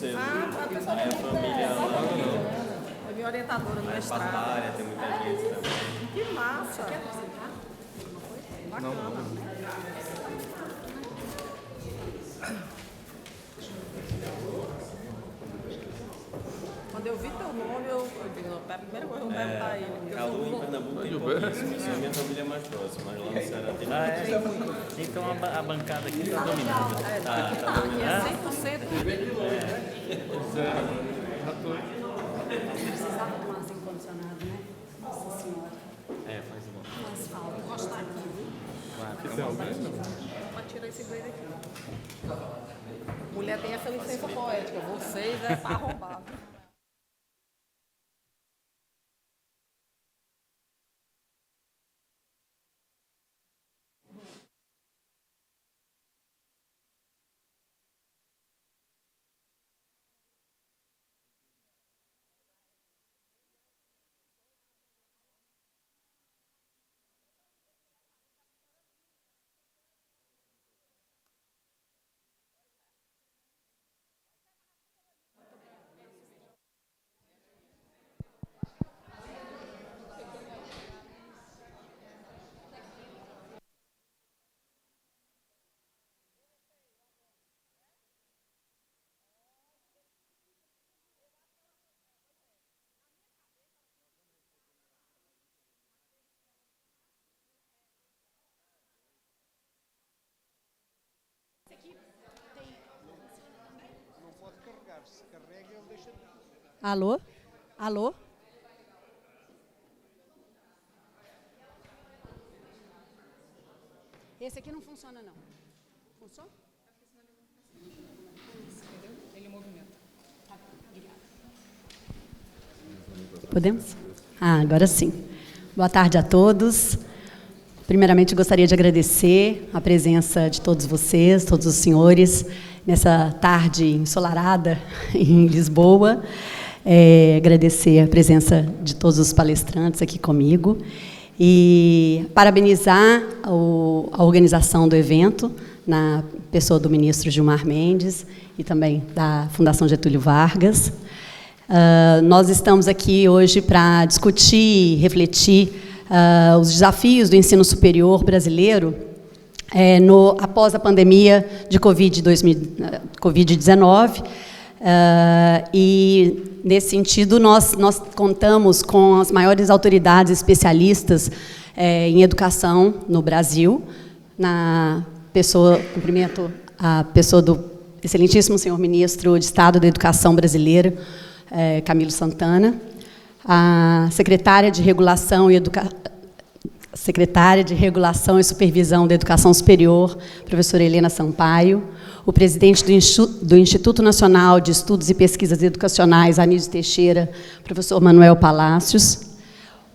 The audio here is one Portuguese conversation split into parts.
você. A pessoa Aí a família é minha orientadora no passa pra mestrado. área, tem muita gente também. Que massa! Não. Quando eu vi teu nome, eu digo, não, a primeira coisa que eu vou perguntar a ele. Porque eu Calu sou em louco. Pernambuco tem pouquíssimo, assim, minha família é mais próxima, mas lá no Ceará tem muito. Então a bancada aqui está dominando. Aqui é 100%. Precisava de um ar-condicionado, né? Nossa Senhora. Faz um bom. Faz falta. Gostar aqui, viu? Pode tirar esse inglês aqui. Mulher tem essa licença poética. Vocês é pra roubar. Alô? Alô? Esse aqui não funciona, não. Funciona? Ele movimenta. Tá, obrigada. Podemos? Agora sim. Boa tarde a todos. Primeiramente, gostaria de agradecer a presença de todos vocês, todos os senhores, nessa tarde ensolarada em Lisboa. Agradecer a presença de todos os palestrantes aqui comigo e parabenizar a organização do evento, na pessoa do ministro Gilmar Mendes e também da Fundação Getúlio Vargas. Nós estamos aqui hoje para discutir e refletir os desafios do ensino superior brasileiro após a pandemia de Covid-19. E, nesse sentido, nós contamos com as maiores autoridades especialistas em educação no Brasil, cumprimento a pessoa do excelentíssimo senhor ministro de Estado da Educação brasileiro, Camilo Santana, a secretária de Regulação e Supervisão da Educação Superior, professora Helena Sampaio, o presidente do Instituto Nacional de Estudos e Pesquisas Educacionais, Anísio Teixeira, professor Manuel Palácios,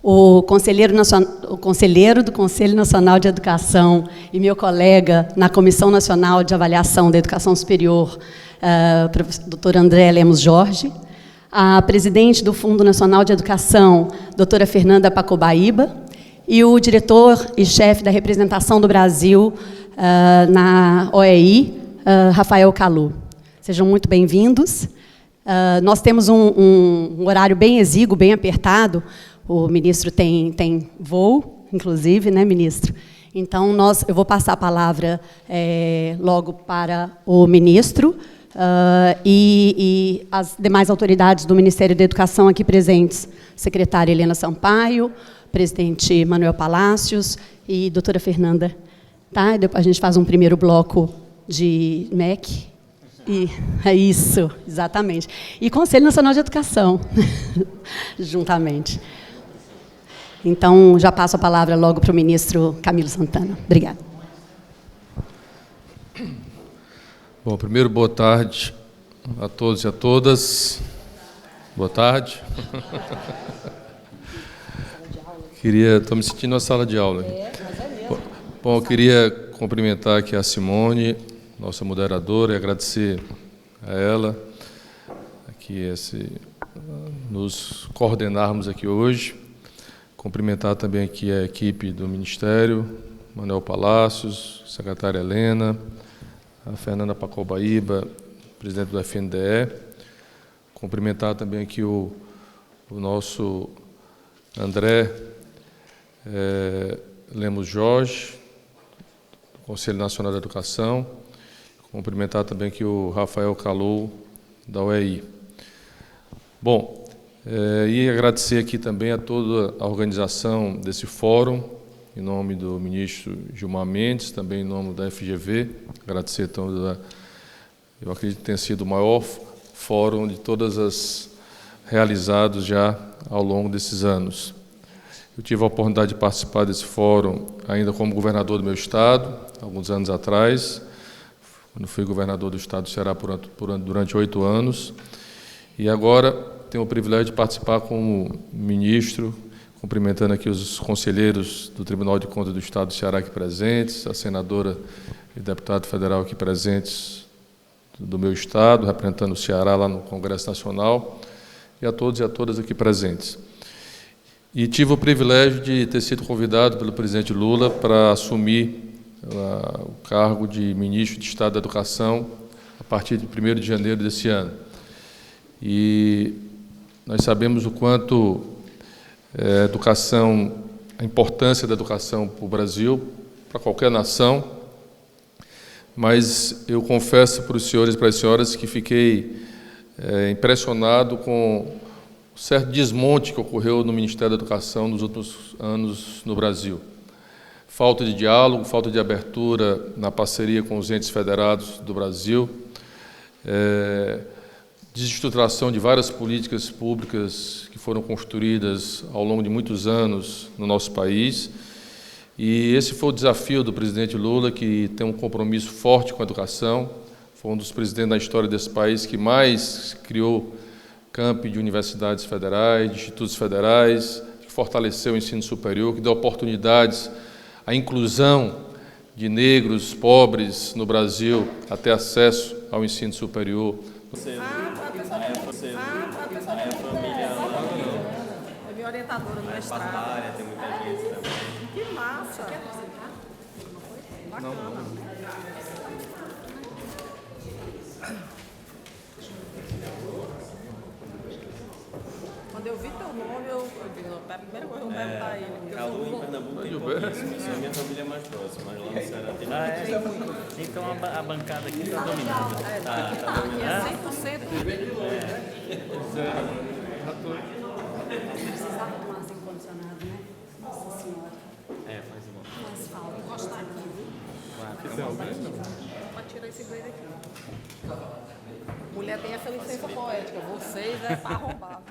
o conselheiro do Conselho Nacional de Educação e meu colega na Comissão Nacional de Avaliação da Educação Superior, doutor André Lemos Jorge, a presidente do Fundo Nacional de Educação, doutora Fernanda Pacobaíba, e o diretor e chefe da representação do Brasil na OEI, Rafael Calu. Sejam muito bem-vindos. Nós temos um horário bem exíguo, bem apertado. O ministro tem voo, inclusive, né, ministro? Então, eu vou passar a palavra logo para o ministro e as demais autoridades do Ministério da Educação aqui presentes, secretária Helena Sampaio, presidente Manuel Palácios e doutora Fernanda. Tá? Depois a gente faz um primeiro bloco de MEC. E é isso, exatamente. E Conselho Nacional de Educação, juntamente. Então, já passo a palavra logo para o ministro Camilo Santana. Obrigada. Bom, primeiro, boa tarde a todos e a todas. Boa tarde. Estou me sentindo na sala de aula. Bom, eu queria cumprimentar aqui a Simone, nossa moderadora, e agradecer a ela aqui nos coordenarmos aqui hoje. Cumprimentar também aqui a equipe do Ministério, Manuel Palácios, secretária Helena, a Fernanda Pacobaíba, presidente do FNDE, Cumprimentar também aqui o nosso André Lemos Jorge, do Conselho Nacional da Educação. Cumprimentar também aqui o Rafael Calou, da UEI. Bom, e agradecer aqui também a toda a organização desse fórum, em nome do ministro Gilmar Mendes, também em nome da FGV. Agradecer toda, eu acredito que tenha sido o maior fórum de todas as realizados já ao longo desses anos. Eu tive a oportunidade de participar desse fórum ainda como governador do meu estado, alguns anos atrás, quando fui governador do estado do Ceará durante 8 anos, e agora tenho o privilégio de participar como ministro, cumprimentando aqui os conselheiros do Tribunal de Contas do Estado do Ceará aqui presentes, a senadora e deputado federal aqui presentes do meu estado, representando o Ceará lá no Congresso Nacional, e a todos e a todas aqui presentes. E tive o privilégio de ter sido convidado pelo presidente Lula para assumir o cargo de ministro de Estado da Educação a partir de 1º de janeiro desse ano. E nós sabemos o quanto a importância da educação para o Brasil, para qualquer nação, mas eu confesso para os senhores e para as senhoras que fiquei impressionado com o certo desmonte que ocorreu no Ministério da Educação nos últimos anos no Brasil. Falta de diálogo, falta de abertura na parceria com os entes federados do Brasil, desestruturação de várias políticas públicas que foram construídas ao longo de muitos anos no nosso país. E esse foi o desafio do presidente Lula, que tem um compromisso forte com a educação. Foi um dos presidentes da história desse país que mais criou campi de universidades federais, de institutos federais, que fortaleceu o ensino superior, que deu oportunidades à inclusão de negros, pobres no Brasil, a ter acesso ao ensino superior. É minha orientadora no mestrado. Tem muita gente também. Que massa! Bacana. Quando eu vi teu nome, eu digo, a primeira coisa que eu vou perguntar a ele. Calu em Pernambuco tem pouquíssimo. Isso é a minha família mais próxima, mas lá no Ceará tem muito. Então a bancada aqui está dominando. Tá Aqui é 100%. Precisava tomar ar-condicionado, né? Nossa Senhora. Faz de bom. Faz falta. Encostar aqui, viu? Pode tirar esse inglês daqui. Mulher tem essa licença poética. Vocês é para arrombar.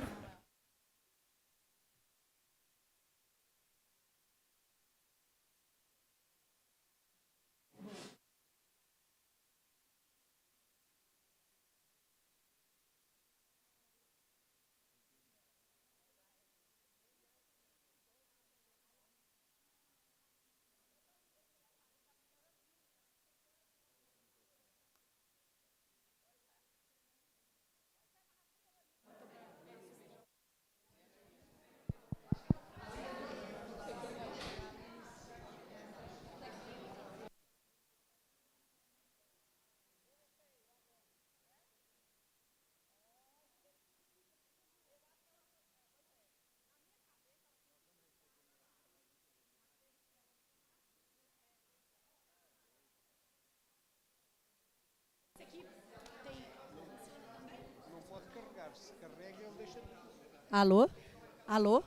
Alô? Alô?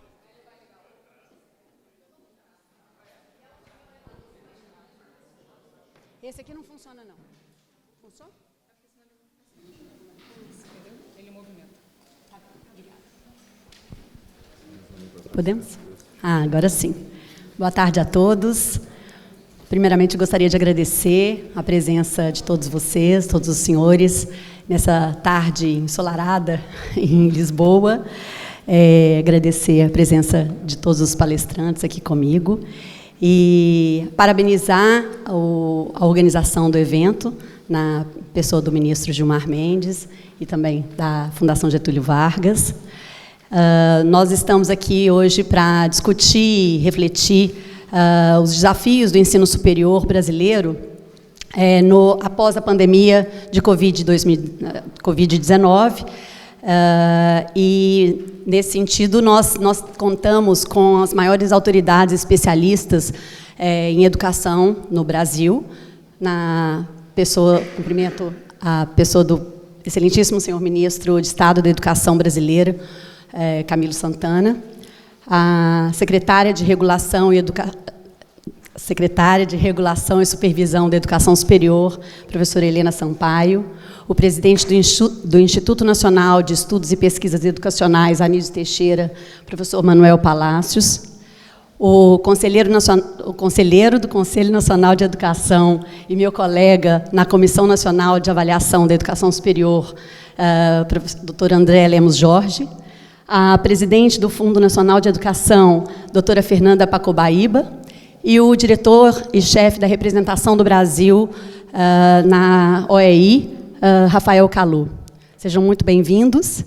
Esse aqui não funciona, não. Funciona? Ele movimenta. Podemos? Agora sim. Boa tarde a todos. Primeiramente, gostaria de agradecer a presença de todos vocês, todos os senhores, nessa tarde ensolarada em Lisboa. Agradecer a presença de todos os palestrantes aqui comigo e parabenizar a organização do evento, na pessoa do ministro Gilmar Mendes e também da Fundação Getúlio Vargas. Nós estamos aqui hoje para discutir e refletir os desafios do ensino superior brasileiro após a pandemia de Covid-19, E, nesse sentido, nós contamos com as maiores autoridades especialistas em educação no Brasil, cumprimento a pessoa do excelentíssimo senhor ministro de Estado da Educação brasileiro, Camilo Santana, a secretária de Regulação e Supervisão da Educação Superior, professora Helena Sampaio, o presidente do Instituto Nacional de Estudos e Pesquisas Educacionais, Anísio Teixeira, professor Manuel Palácios, o conselheiro do Conselho Nacional de Educação e meu colega na Comissão Nacional de Avaliação da Educação Superior, doutor André Lemos Jorge, a presidente do Fundo Nacional de Educação, doutora Fernanda Pacobaíba, e o diretor e chefe da representação do Brasil na OEI, Rafael Kalu. Sejam muito bem-vindos.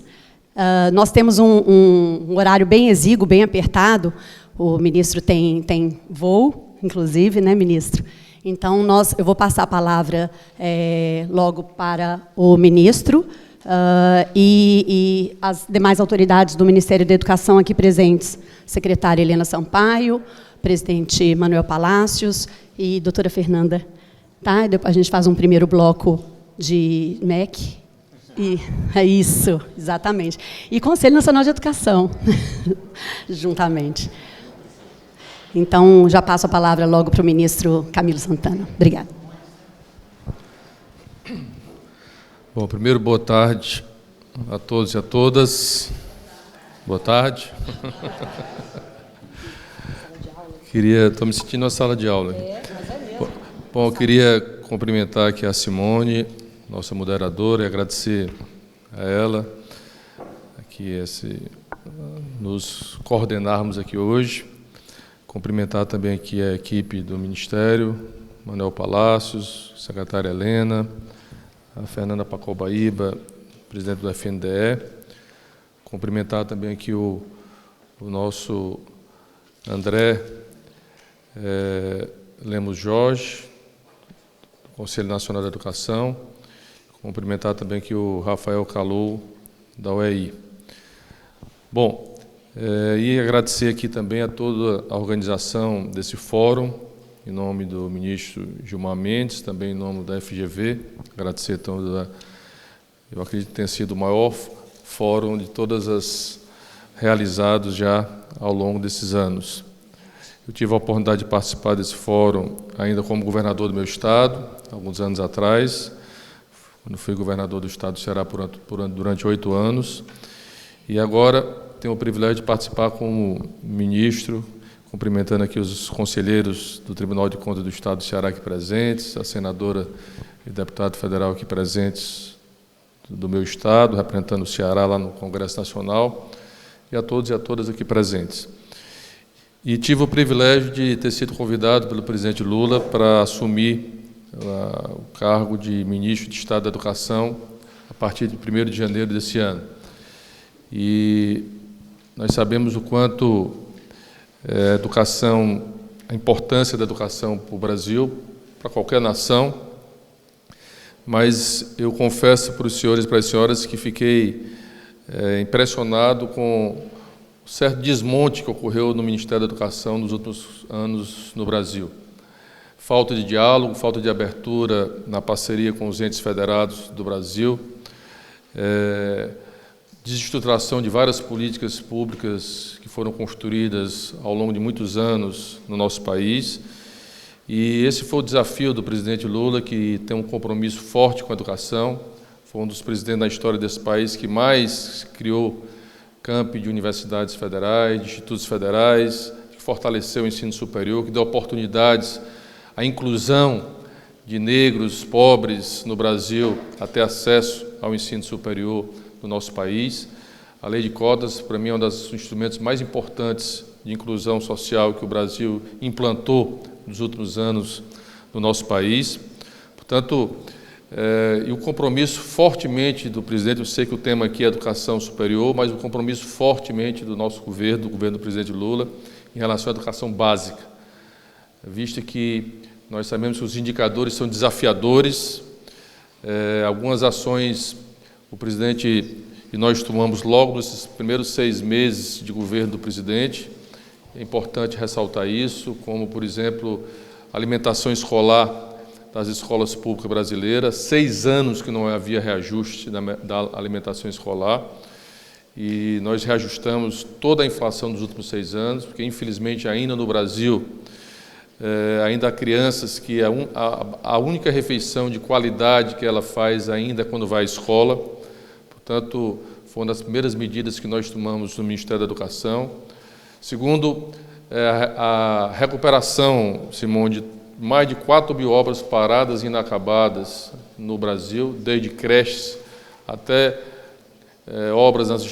Nós temos um horário bem exíguo, bem apertado. O ministro tem voo, inclusive, né, ministro? Então, eu vou passar a palavra logo para o ministro e as demais autoridades do Ministério da Educação aqui presentes, secretária Helena Sampaio, presidente Manuel Palácios e doutora Fernanda. Tá? Depois a gente faz um primeiro bloco de MEC. E é isso, exatamente. E Conselho Nacional de Educação, juntamente. Então, já passo a palavra logo para o ministro Camilo Santana. Obrigada. Bom, primeiro, boa tarde a todos e a todas. Boa tarde. Estou me sentindo na sala de aula. Bom, eu queria cumprimentar aqui a Simone, nossa moderadora, e agradecer a ela aqui nos coordenarmos aqui hoje. Cumprimentar também aqui a equipe do Ministério, Manuel Palácios, secretária Helena, a Fernanda Pacobaíba, presidente do FNDE. Cumprimentar também aqui o nosso André Lemos Jorge, do Conselho Nacional da Educação. Cumprimentar também aqui o Rafael Kalu, da UEI. Bom, e agradecer aqui também a toda a organização desse fórum, em nome do ministro Gilmar Mendes, também em nome da FGV. Agradecer eu acredito que tenha sido o maior fórum de todas as realizados já ao longo desses anos. Eu tive a oportunidade de participar desse fórum ainda como governador do meu estado, alguns anos atrás, quando fui governador do estado do Ceará durante 8 anos, e agora tenho o privilégio de participar como ministro, cumprimentando aqui os conselheiros do Tribunal de Contas do Estado do Ceará aqui presentes, a senadora e deputado federal aqui presentes do meu estado, representando o Ceará lá no Congresso Nacional, e a todos e a todas aqui presentes. E tive o privilégio de ter sido convidado pelo presidente Lula para assumir o cargo de ministro de Estado da Educação a partir de 1º de janeiro desse ano. E nós sabemos o quanto a importância da educação para o Brasil, para qualquer nação, mas eu confesso para os senhores e para as senhoras que fiquei impressionado com o certo desmonte que ocorreu no Ministério da Educação nos últimos anos no Brasil. Falta de diálogo, falta de abertura na parceria com os entes federados do Brasil, desestruturação de várias políticas públicas que foram construídas ao longo de muitos anos no nosso país. E esse foi o desafio do presidente Lula, que tem um compromisso forte com a educação. Foi um dos presidentes da história desse país que mais criou campi de universidades federais, de institutos federais, que fortaleceu o ensino superior, que deu oportunidades à inclusão de negros, pobres no Brasil, a ter acesso ao ensino superior no nosso país. A lei de cotas, para mim, é um dos instrumentos mais importantes de inclusão social que o Brasil implantou nos últimos anos no nosso país. Portanto, e o compromisso fortemente do presidente, eu sei que o tema aqui é educação superior, mas o compromisso fortemente do nosso governo, do governo do presidente Lula, em relação à educação básica, visto que nós sabemos que os indicadores são desafiadores, algumas ações o presidente e nós tomamos logo nesses primeiros 6 meses de governo do presidente. É importante ressaltar isso, como, por exemplo, alimentação escolar das escolas públicas brasileiras. 6 anos que não havia reajuste da alimentação escolar, e nós reajustamos toda a inflação dos últimos 6 anos, porque, infelizmente, ainda no Brasil, ainda há crianças que a única refeição de qualidade que ela faz ainda é quando vai à escola. Portanto, foi uma das primeiras medidas que nós tomamos no Ministério da Educação. Segundo, a recuperação, Simone, de mais de 4.000 obras paradas e inacabadas no Brasil, desde creches até obras nos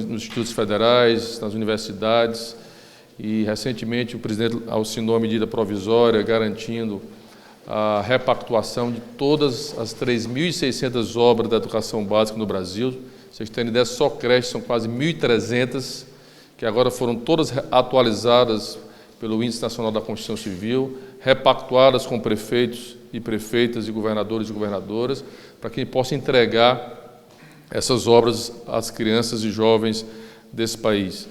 institutos federais, nas universidades. E, recentemente, o presidente assinou a medida provisória garantindo a repactuação de todas as 3.600 obras da educação básica no Brasil. Vocês terem ideia, só creches são quase 1.300, que agora foram todas atualizadas pelo Índice Nacional da Construção Civil, repactuadas com prefeitos e prefeitas e governadores e governadoras, para que possa entregar essas obras às crianças e jovens desse país.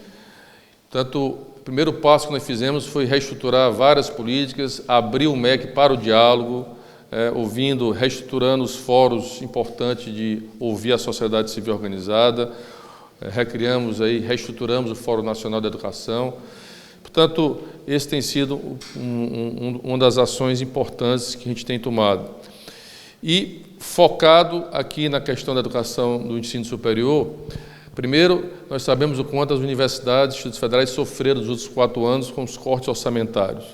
Portanto, o primeiro passo que nós fizemos foi reestruturar várias políticas, abrir o MEC para o diálogo, reestruturando os fóruns importantes de ouvir a sociedade civil organizada, reestruturamos o Fórum Nacional da Educação. Portanto, esse tem sido uma das ações importantes que a gente tem tomado. E, focado aqui na questão da educação do ensino superior, primeiro, nós sabemos o quanto as universidades e institutos federais sofreram nos últimos 4 anos com os cortes orçamentários.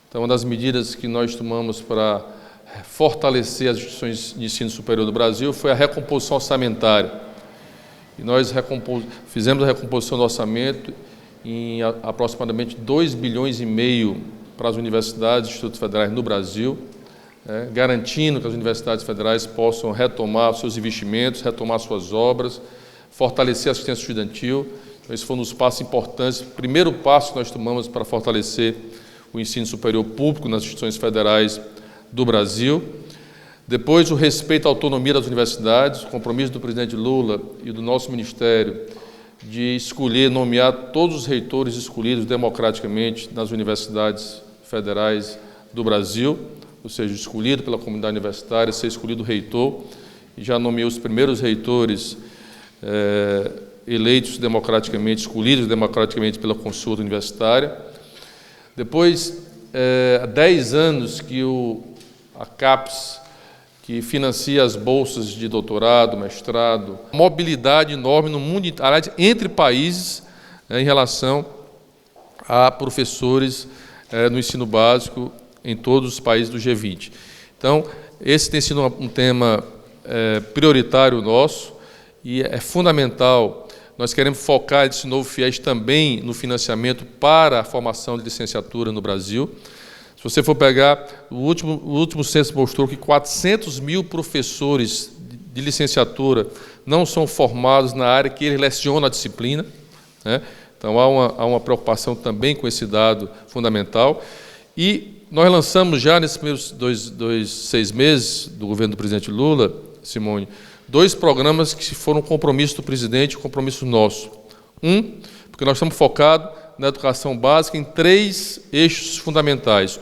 Então, uma das medidas que nós tomamos para fortalecer as instituições de ensino superior do Brasil foi a recomposição orçamentária. E nós fizemos a recomposição do orçamento em aproximadamente 2,5 bilhões para as universidades e institutos federais no Brasil, garantindo que as universidades federais possam retomar seus investimentos, retomar suas obras, fortalecer a assistência estudantil. Esse foi um dos passos importantes, o primeiro passo que nós tomamos para fortalecer o ensino superior público nas instituições federais do Brasil. Depois, o respeito à autonomia das universidades, o compromisso do presidente Lula e do nosso Ministério de nomear todos os reitores escolhidos democraticamente nas universidades federais do Brasil, ou seja, escolhido pela comunidade universitária, ser escolhido reitor, e já nomeou os primeiros reitores eleitos democraticamente, escolhidos democraticamente pela consulta universitária. Depois, há 10 anos que a CAPES, que financia as bolsas de doutorado, mestrado, mobilidade enorme no mundo entre países em relação a professores no ensino básico em todos os países do G20. Então, esse tem sido um tema prioritário nosso e é fundamental. Nós queremos focar esse novo FIES também no financiamento para a formação de licenciatura no Brasil. Se você for pegar, o último censo mostrou que 400 mil professores de licenciatura não são formados na área que eles lecionam a disciplina, né? Então, há uma preocupação também com esse dado fundamental. E nós lançamos já, nesses primeiros 6 meses do governo do presidente Lula, Simone, 2 programas que foram compromisso do presidente e compromisso nosso. Porque nós estamos focados na educação básica em 3 eixos fundamentais.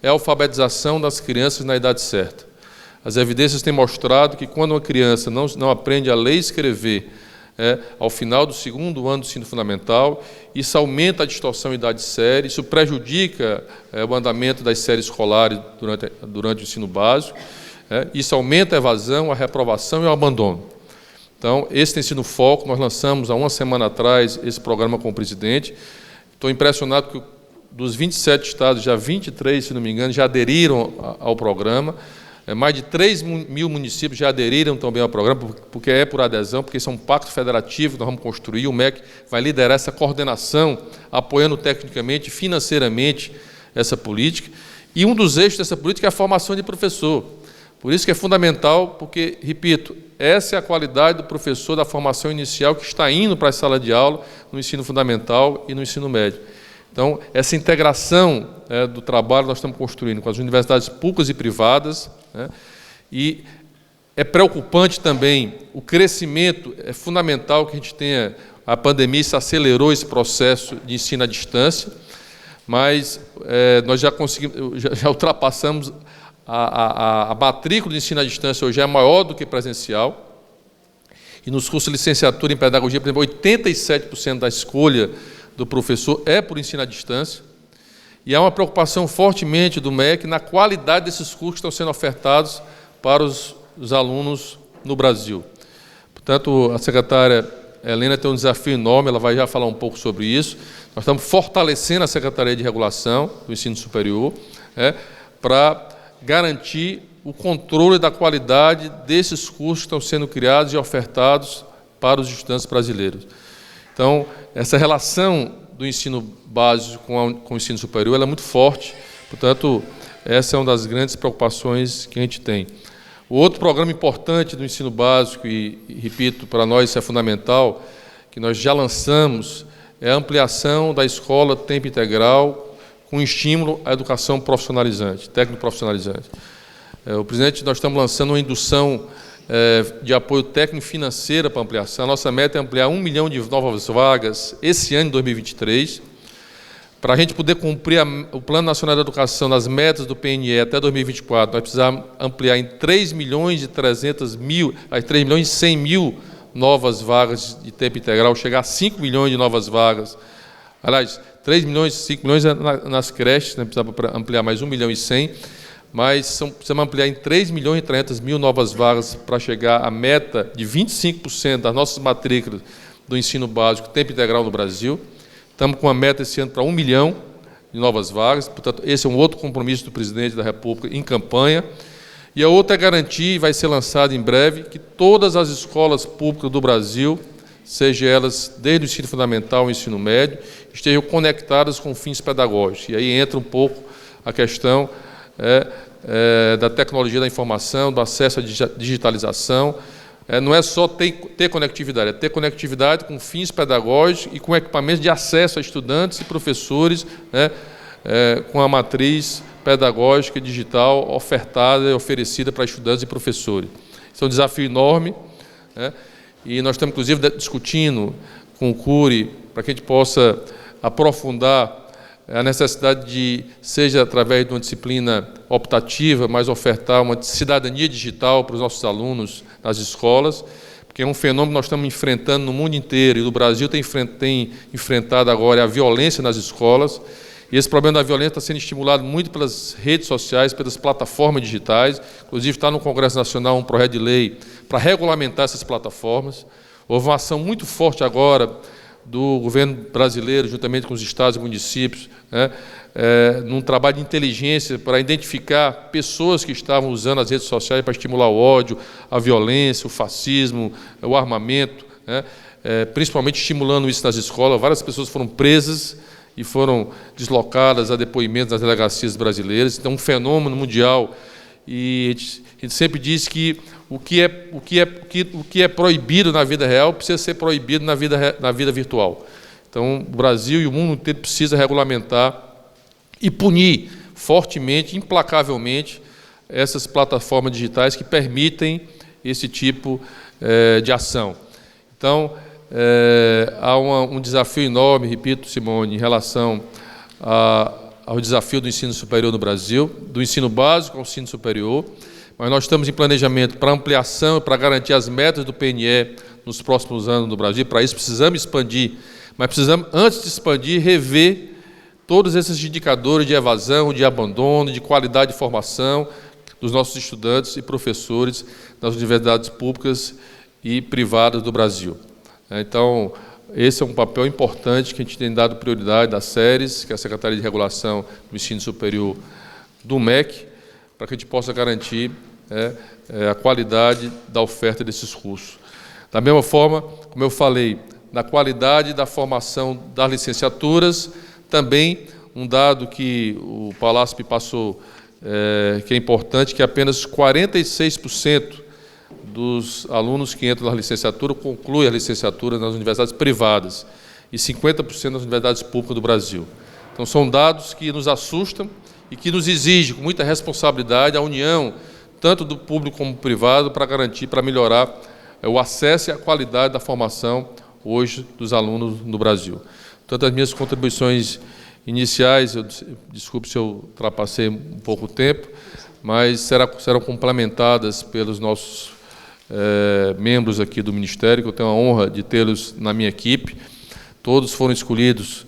É a alfabetização das crianças na idade certa. As evidências têm mostrado que quando uma criança não aprende a ler e escrever ao final do 2º ano do ensino fundamental, isso aumenta a distorção em idade séria, isso prejudica o andamento das séries escolares durante o ensino básico, isso aumenta a evasão, a reprovação e o abandono. Então, esse tem sido o foco. Nós lançamos há 1 semana atrás esse programa com o presidente. Estou impressionado que dos 27 estados, já 23, se não me engano, já aderiram ao programa. Mais de 3 mil municípios já aderiram também ao programa, porque é por adesão, porque isso é um pacto federativo que nós vamos construir. O MEC vai liderar essa coordenação, apoiando tecnicamente e financeiramente essa política. E um dos eixos dessa política é a formação de professor. Por isso que é fundamental, porque, repito, essa é a qualidade do professor da formação inicial que está indo para a sala de aula no ensino fundamental e no ensino médio. Então, essa integração do trabalho nós estamos construindo com as universidades públicas e privadas, e É preocupante também o crescimento, é fundamental que a gente tenha, a pandemia se acelerou esse processo de ensino à distância, mas nós já conseguimos, já ultrapassamos a matrícula de ensino à distância hoje é maior do que presencial, e nos cursos de licenciatura em pedagogia, por exemplo, 87% da escolha do professor é por ensino à distância, e há uma preocupação fortemente do MEC na qualidade desses cursos que estão sendo ofertados para os alunos no Brasil. Portanto, a secretária Helena tem um desafio enorme, ela vai já falar um pouco sobre isso. Nós estamos fortalecendo a Secretaria de Regulação do Ensino Superior para garantir o controle da qualidade desses cursos que estão sendo criados e ofertados para os estudantes brasileiros. Então, essa relação do ensino básico com o ensino superior ela é muito forte, portanto, essa é uma das grandes preocupações que a gente tem. O outro programa importante do ensino básico, e repito, para nós isso é fundamental, que nós já lançamos, é a ampliação da escola tempo integral com estímulo à educação profissionalizante, técnico-profissionalizante. O presidente, nós estamos lançando uma indução de apoio técnico financeira para ampliação. A nossa meta é ampliar 1 milhão de novas vagas esse ano, em 2023, para a gente poder cumprir o Plano Nacional de Educação nas metas do PNE até 2024, nós precisamos ampliar em 3 milhões e 100 mil novas vagas de tempo integral, chegar a 5 milhões de novas vagas. Aliás, 3 milhões, 5 milhões nas creches, né, precisamos ampliar mais 1 milhão e 100, mas precisamos ampliar em 3 milhões e 300 mil novas vagas para chegar à meta de 25% das nossas matrículas do ensino básico tempo integral no Brasil. Estamos com uma meta esse ano para 1 milhão de novas vagas, portanto, esse é um outro compromisso do presidente da República em campanha. E a outra é garantir, vai ser lançado em breve, que todas as escolas públicas do Brasil, sejam elas desde o ensino fundamental ao ensino médio, estejam conectadas com fins pedagógicos. E aí entra um pouco a questão da tecnologia da informação, do acesso à digitalização. Não é só ter conectividade, é ter conectividade com fins pedagógicos e com equipamentos de acesso a estudantes e professores, com a matriz pedagógica e digital ofertada e oferecida para estudantes e professores. Isso é um desafio enorme, e nós estamos, inclusive, discutindo com o CURI para que a gente possa aprofundar a necessidade de, seja através de uma disciplina optativa, mas ofertar uma cidadania digital para os nossos alunos nas escolas, porque é um fenômeno que nós estamos enfrentando no mundo inteiro, e o Brasil tem enfrentado agora a violência nas escolas, e esse problema da violência está sendo estimulado muito pelas redes sociais, pelas plataformas digitais, inclusive está no Congresso Nacional um projeto de lei para regulamentar essas plataformas. Houve uma ação muito forte agora do governo brasileiro, juntamente com os estados e municípios, num trabalho de inteligência para identificar pessoas que estavam usando as redes sociais para estimular o ódio, a violência, o fascismo, o armamento, principalmente estimulando isso nas escolas. Várias pessoas foram presas e foram deslocadas a depoimentos nas delegacias brasileiras. Então, um fenômeno mundial. E a gente sempre diz que o que é proibido na vida real precisa ser proibido na vida virtual. Então, o Brasil e o mundo inteiro precisam regulamentar e punir fortemente, implacavelmente, essas plataformas digitais que permitem esse tipo de ação. Então, há um desafio enorme, repito, Simone, em relação ao desafio do ensino superior no Brasil, do ensino básico ao ensino superior, mas nós estamos em planejamento para ampliação e para garantir as metas do PNE nos próximos anos no Brasil. Para isso precisamos expandir, mas precisamos, antes de expandir, rever todos esses indicadores de evasão, de abandono, de qualidade de formação dos nossos estudantes e professores nas universidades públicas e privadas do Brasil. Então, esse é um papel importante que a gente tem dado prioridade das séries, que é a Secretaria de Regulação do Ensino Superior do MEC, para que a gente possa garantir a qualidade da oferta desses cursos. Da mesma forma, como eu falei, na qualidade da formação das licenciaturas, também um dado que o Palácio me passou, que é importante, que apenas 46% dos alunos que entram na licenciatura concluem a licenciatura nas universidades privadas e 50% nas universidades públicas do Brasil. Então, são dados que nos assustam e que nos exigem, com muita responsabilidade, a União tanto do público como do privado, para garantir, para melhorar o acesso e a qualidade da formação hoje dos alunos no Brasil. Portanto, as minhas contribuições iniciais, desculpe se eu ultrapassei um pouco o tempo, mas serão complementadas pelos nossos membros aqui do Ministério, que eu tenho a honra de tê-los na minha equipe. Todos foram escolhidos,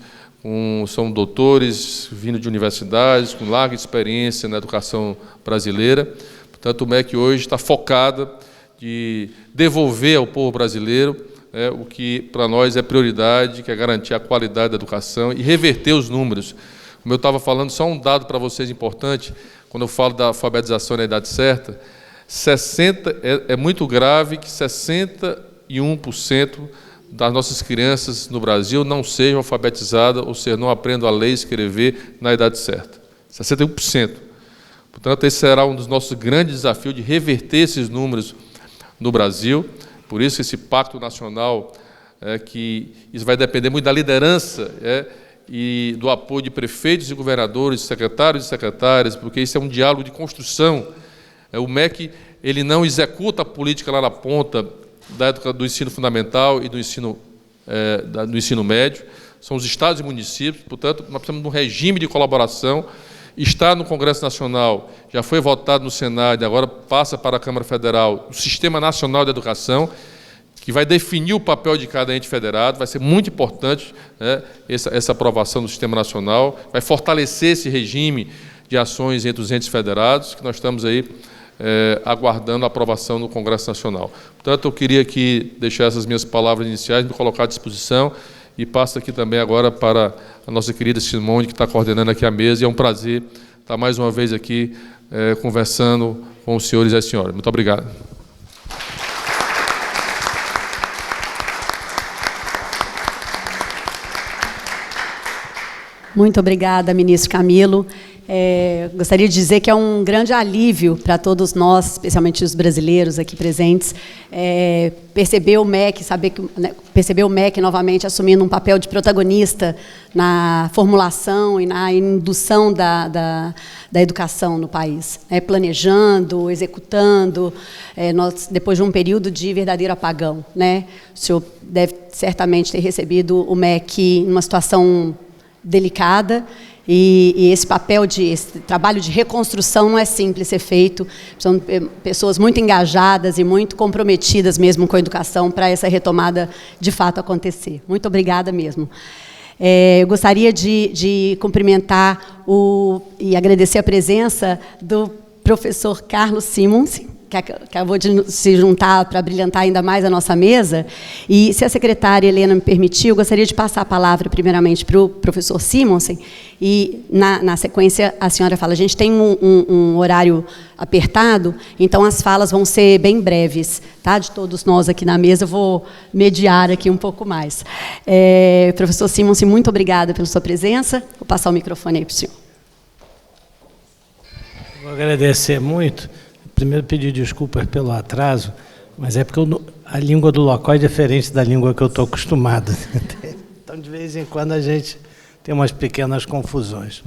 são doutores, vindo de universidades, com larga experiência na educação brasileira. Portanto, o MEC hoje está focado de devolver ao povo brasileiro o que para nós é prioridade, que é garantir a qualidade da educação e reverter os números. Como eu estava falando, só um dado para vocês importante, quando eu falo da alfabetização na idade certa, é muito grave que 61% das nossas crianças no Brasil não sejam alfabetizadas, ou seja, não aprendam a ler e escrever na idade certa. 61%. Portanto, esse será um dos nossos grandes desafios de reverter esses números no Brasil. Por isso, esse pacto nacional, que isso vai depender muito da liderança e do apoio de prefeitos e governadores, secretários e secretárias, porque isso é um diálogo de construção. O MEC ele não executa a política lá na ponta do ensino fundamental e do ensino médio, são os estados e municípios. Portanto, nós precisamos de um regime de colaboração. Está no Congresso Nacional, já foi votado no Senado e agora passa para a Câmara Federal o Sistema Nacional de Educação, que vai definir o papel de cada ente federado. Vai ser muito importante essa aprovação do Sistema Nacional, vai fortalecer esse regime de ações entre os entes federados, que nós estamos aí aguardando a aprovação no Congresso Nacional. Portanto, eu queria aqui deixar essas minhas palavras iniciais, me colocar à disposição, e passo aqui também agora para a nossa querida Simone, que está coordenando aqui a mesa, e é um prazer estar mais uma vez aqui conversando com os senhores e as senhoras. Muito obrigado. Muito obrigada, ministro Camilo. Gostaria de dizer que é um grande alívio para todos nós, especialmente os brasileiros aqui presentes, perceber o MEC, perceber o MEC novamente assumindo um papel de protagonista na formulação e na indução da educação no país, planejando, executando, nós, depois de um período de verdadeiro apagão, o senhor deve certamente ter recebido o MEC em uma situação delicada, e esse esse trabalho de reconstrução não é simples ser feito. São pessoas muito engajadas e muito comprometidas mesmo com a educação para essa retomada de fato acontecer. Muito obrigada mesmo. Eu gostaria de cumprimentar e agradecer a presença do professor Carlos Simons, que acabou de se juntar para brilhantar ainda mais a nossa mesa. E, se a secretária Helena me permitir, eu gostaria de passar a palavra, primeiramente, para o professor Simonsen, e, na sequência, a senhora fala. A gente tem um horário apertado, então as falas vão ser bem breves, tá? De todos nós aqui na mesa, eu vou mediar aqui um pouco mais. Professor Simonsen, muito obrigada pela sua presença. Vou passar o microfone aí para o senhor. Vou agradecer muito. Primeiro, pedir desculpas pelo atraso, mas é porque a língua do local é diferente da língua que eu estou acostumado. Então, de vez em quando, a gente tem umas pequenas confusões.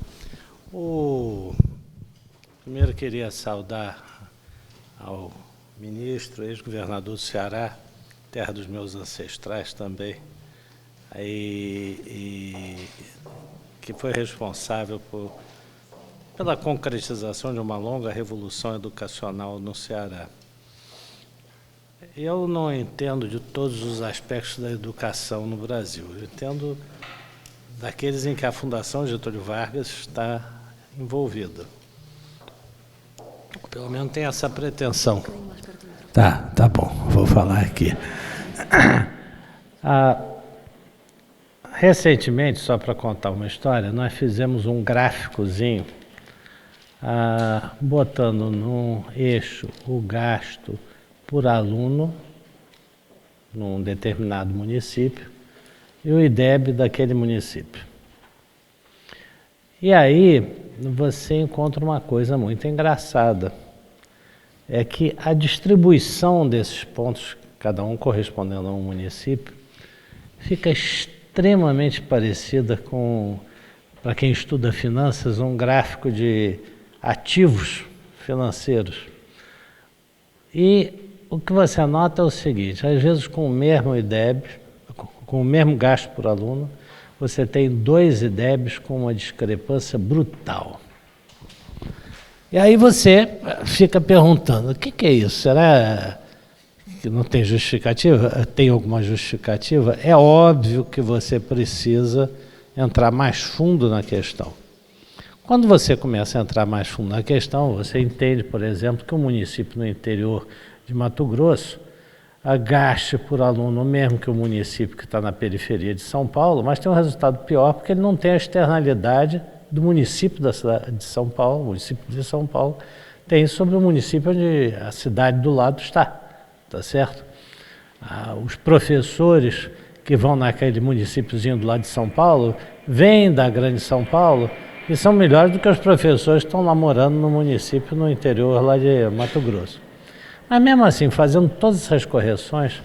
Primeiro, queria saudar ao ministro, ex-governador do Ceará, terra dos meus ancestrais também, que foi responsável pela concretização de uma longa revolução educacional no Ceará. Eu não entendo de todos os aspectos da educação no Brasil. Eu entendo daqueles em que a Fundação Getúlio Vargas está envolvida. Pelo menos tem essa pretensão. Tá bom, vou falar aqui. Recentemente, só para contar uma história, nós fizemos um gráficozinho botando num eixo o gasto por aluno num determinado município e o IDEB daquele município. E aí você encontra uma coisa muito engraçada, é que a distribuição desses pontos, cada um correspondendo a um município, fica extremamente parecida com, para quem estuda finanças, um gráfico de ativos financeiros, E o que você nota é o seguinte, às vezes com o mesmo IDEB, com o mesmo gasto por aluno, você tem 2 IDEBs com uma discrepância brutal. E aí você fica perguntando, o que é isso? Será que não tem justificativa? Tem alguma justificativa? É óbvio que você precisa entrar mais fundo na questão. Quando você começa a entrar mais fundo na questão, você entende, por exemplo, que um município no interior de Mato Grosso gaste por aluno o mesmo que o município que está na periferia de São Paulo, mas tem um resultado pior porque ele não tem a externalidade do município da cidade de São Paulo, o município de São Paulo tem sobre o município onde a cidade do lado está, tá certo? Os professores que vão naquele municípiozinho do lado de São Paulo, vêm da grande São Paulo e são melhores do que os professores que estão lá morando no município no interior lá de Mato Grosso. Mas mesmo assim, fazendo todas essas correções,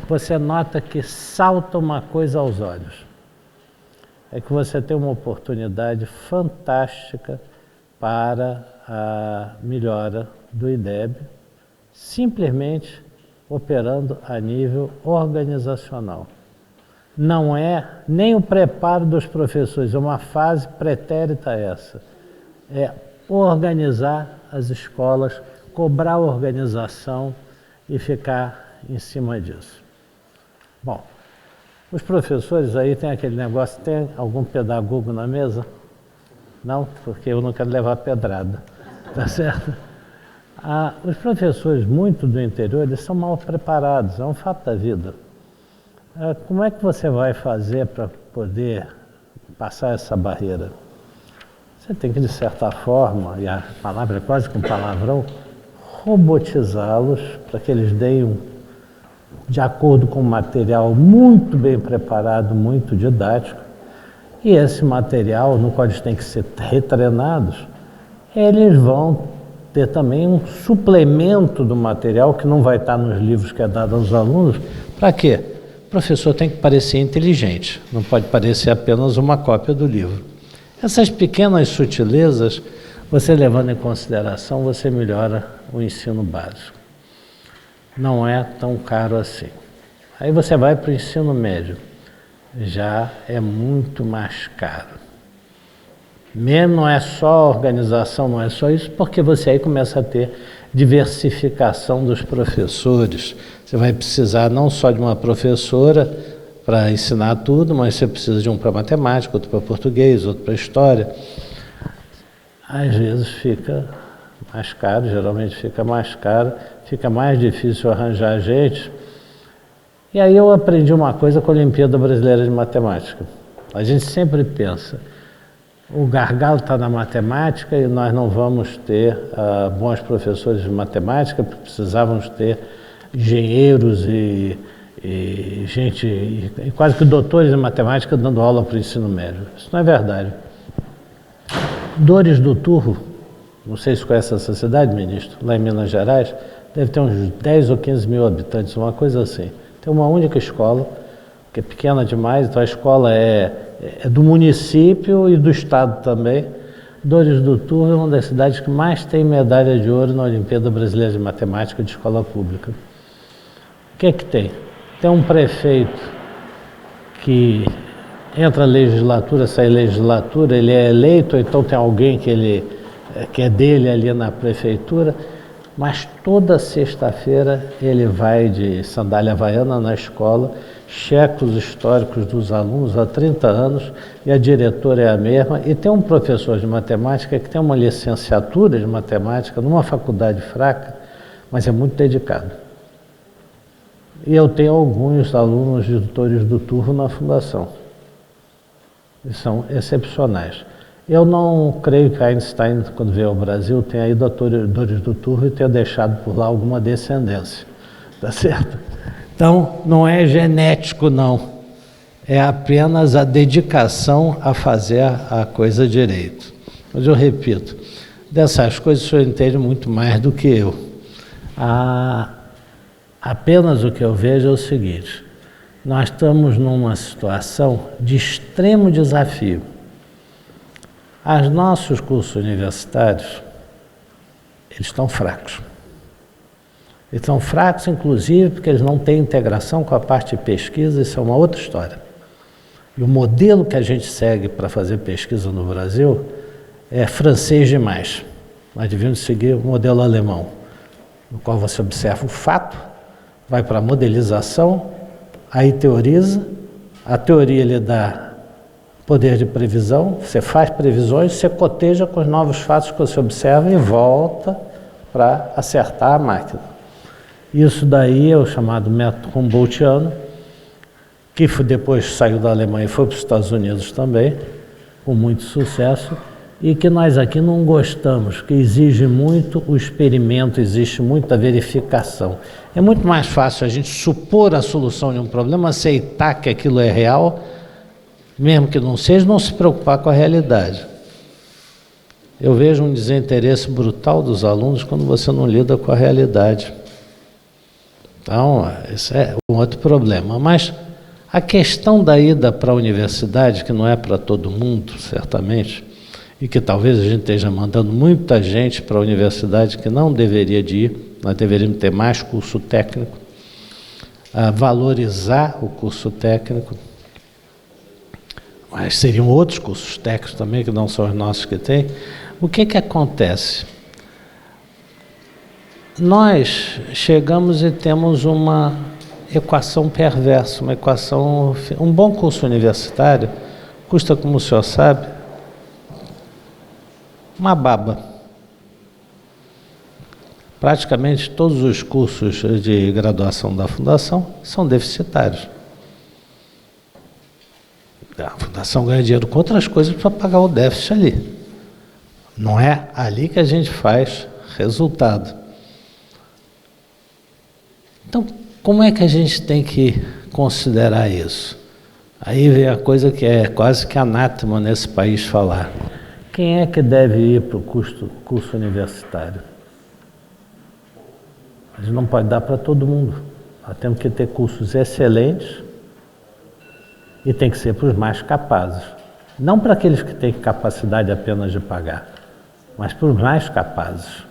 você nota que salta uma coisa aos olhos. É que você tem uma oportunidade fantástica para a melhora do IDEB, simplesmente operando a nível organizacional. Não é nem o preparo dos professores, é uma fase pretérita essa. É organizar as escolas, cobrar a organização e ficar em cima disso. Bom, os professores aí tem aquele negócio, tem algum pedagogo na mesa? Não, porque eu não quero levar pedrada, tá certo? Os professores, muito do interior, eles são mal preparados, é um fato da vida. Como é que você vai fazer para poder passar essa barreira? Você tem que, de certa forma, e a palavra é quase com palavrão, robotizá-los para que eles deem, de acordo com um material muito bem preparado, muito didático, e esse material, no qual eles têm que ser retreinados, eles vão ter também um suplemento do material que não vai estar nos livros que é dado aos alunos. Para quê? O professor tem que parecer inteligente, não pode parecer apenas uma cópia do livro. Essas pequenas sutilezas, você levando em consideração, você melhora o ensino básico. Não é tão caro assim. Aí você vai para o ensino médio, já é muito mais caro. Não é só organização, não é só isso, porque você aí começa a ter diversificação dos professores. Você vai precisar não só de uma professora para ensinar tudo, mas você precisa de um para matemática, outro para português, outro para história. Às vezes fica mais caro, geralmente fica mais caro, fica mais difícil arranjar gente. E aí eu aprendi uma coisa com a Olimpíada Brasileira de Matemática. A gente sempre pensa, o gargalo está na matemática e nós não vamos ter bons professores de matemática, porque precisávamos ter engenheiros e gente, e quase que doutores de matemática dando aula para o ensino médio. Isso não é verdade. Dores do Turvo, não sei se conhece essa cidade, ministro, lá em Minas Gerais, deve ter uns 10 ou 15 mil habitantes, uma coisa assim. Tem uma única escola, que é pequena demais, então a escola é do município e do estado também. Dores do Turvo é uma das cidades que mais tem medalha de ouro na Olimpíada Brasileira de Matemática de escola pública. O que é que tem? Tem um prefeito que entra legislatura, sai legislatura, ele é eleito, ou então tem alguém que é dele ali na prefeitura, mas toda sexta-feira ele vai de sandália havaiana na escola, checa os históricos dos alunos há 30 anos e a diretora é a mesma, e tem um professor de matemática que tem uma licenciatura de matemática numa faculdade fraca, mas é muito dedicado. E eu tenho alguns alunos de Dores do Turvo na fundação. Eles são excepcionais. Eu não creio que Einstein, quando veio ao Brasil, tenha ido a Dores do Turvo e tenha deixado por lá alguma descendência. Tá certo? Então, não é genético, não. É apenas a dedicação a fazer a coisa direito. Mas eu repito, dessas coisas o senhor entende muito mais do que eu. Apenas o que eu vejo é o seguinte, nós estamos numa situação de extremo desafio. Os nossos cursos universitários, eles estão fracos. Eles são fracos, inclusive, porque eles não têm integração com a parte de pesquisa, isso é uma outra história. E o modelo que a gente segue para fazer pesquisa no Brasil é francês demais. Nós devíamos seguir o modelo alemão, no qual você observa o fato, vai para a modelização, aí teoriza, a teoria lhe dá poder de previsão, você faz previsões, você coteja com os novos fatos que você observa e volta para acertar a máquina. Isso daí é o chamado método Humboldtiano, que depois saiu da Alemanha e foi para os Estados Unidos também, com muito sucesso, e que nós aqui não gostamos, que exige muito o experimento, existe muita verificação. É muito mais fácil a gente supor a solução de um problema, aceitar que aquilo é real, mesmo que não seja, não se preocupar com a realidade. Eu vejo um desinteresse brutal dos alunos quando você não lida com a realidade. Então, esse é um outro problema. Mas a questão da ida para a universidade, que não é para todo mundo, certamente, e que talvez a gente esteja mandando muita gente para a universidade que não deveria de ir, nós deveríamos ter mais curso técnico, valorizar o curso técnico, mas seriam outros cursos técnicos também, que não são os nossos que tem. O que acontece? Nós chegamos e temos uma equação perversa, uma equação... Um bom curso universitário custa, como o senhor sabe, uma baba. Praticamente todos os cursos de graduação da Fundação são deficitários. A Fundação ganha dinheiro com outras coisas para pagar o déficit ali. Não é ali que a gente faz resultado. Então, como é que a gente tem que considerar isso? Aí vem a coisa que é quase que anátema nesse país falar. Quem é que deve ir para o curso universitário? A gente não pode dar para todo mundo. Nós temos que ter cursos excelentes e tem que ser para os mais capazes. Não para aqueles que têm capacidade apenas de pagar, mas para os mais capazes.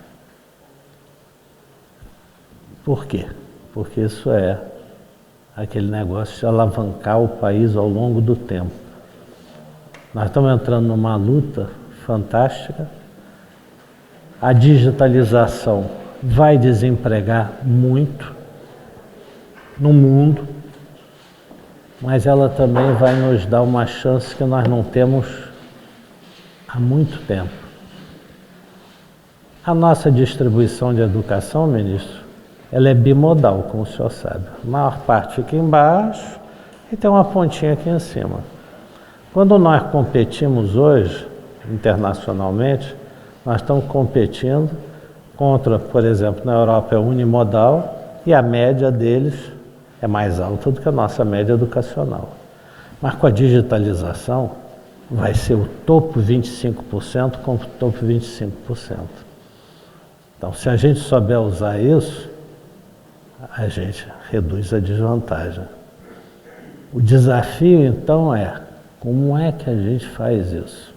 Por quê? Porque isso é aquele negócio de alavancar o país ao longo do tempo. Nós estamos entrando numa luta fantástica. A digitalização vai desempregar muito no mundo, mas ela também vai nos dar uma chance que nós não temos há muito tempo. A nossa distribuição de educação, ministro, ela é bimodal, como o senhor sabe. A maior parte fica embaixo e tem uma pontinha aqui em cima. Quando nós competimos hoje, internacionalmente, nós estamos competindo contra, por exemplo, na Europa é unimodal e a média deles é mais alta do que a nossa média educacional. Mas com a digitalização vai ser o topo 25% contra o topo 25%. Então, se a gente souber usar isso, a gente reduz a desvantagem. O desafio, então, é como é que a gente faz isso?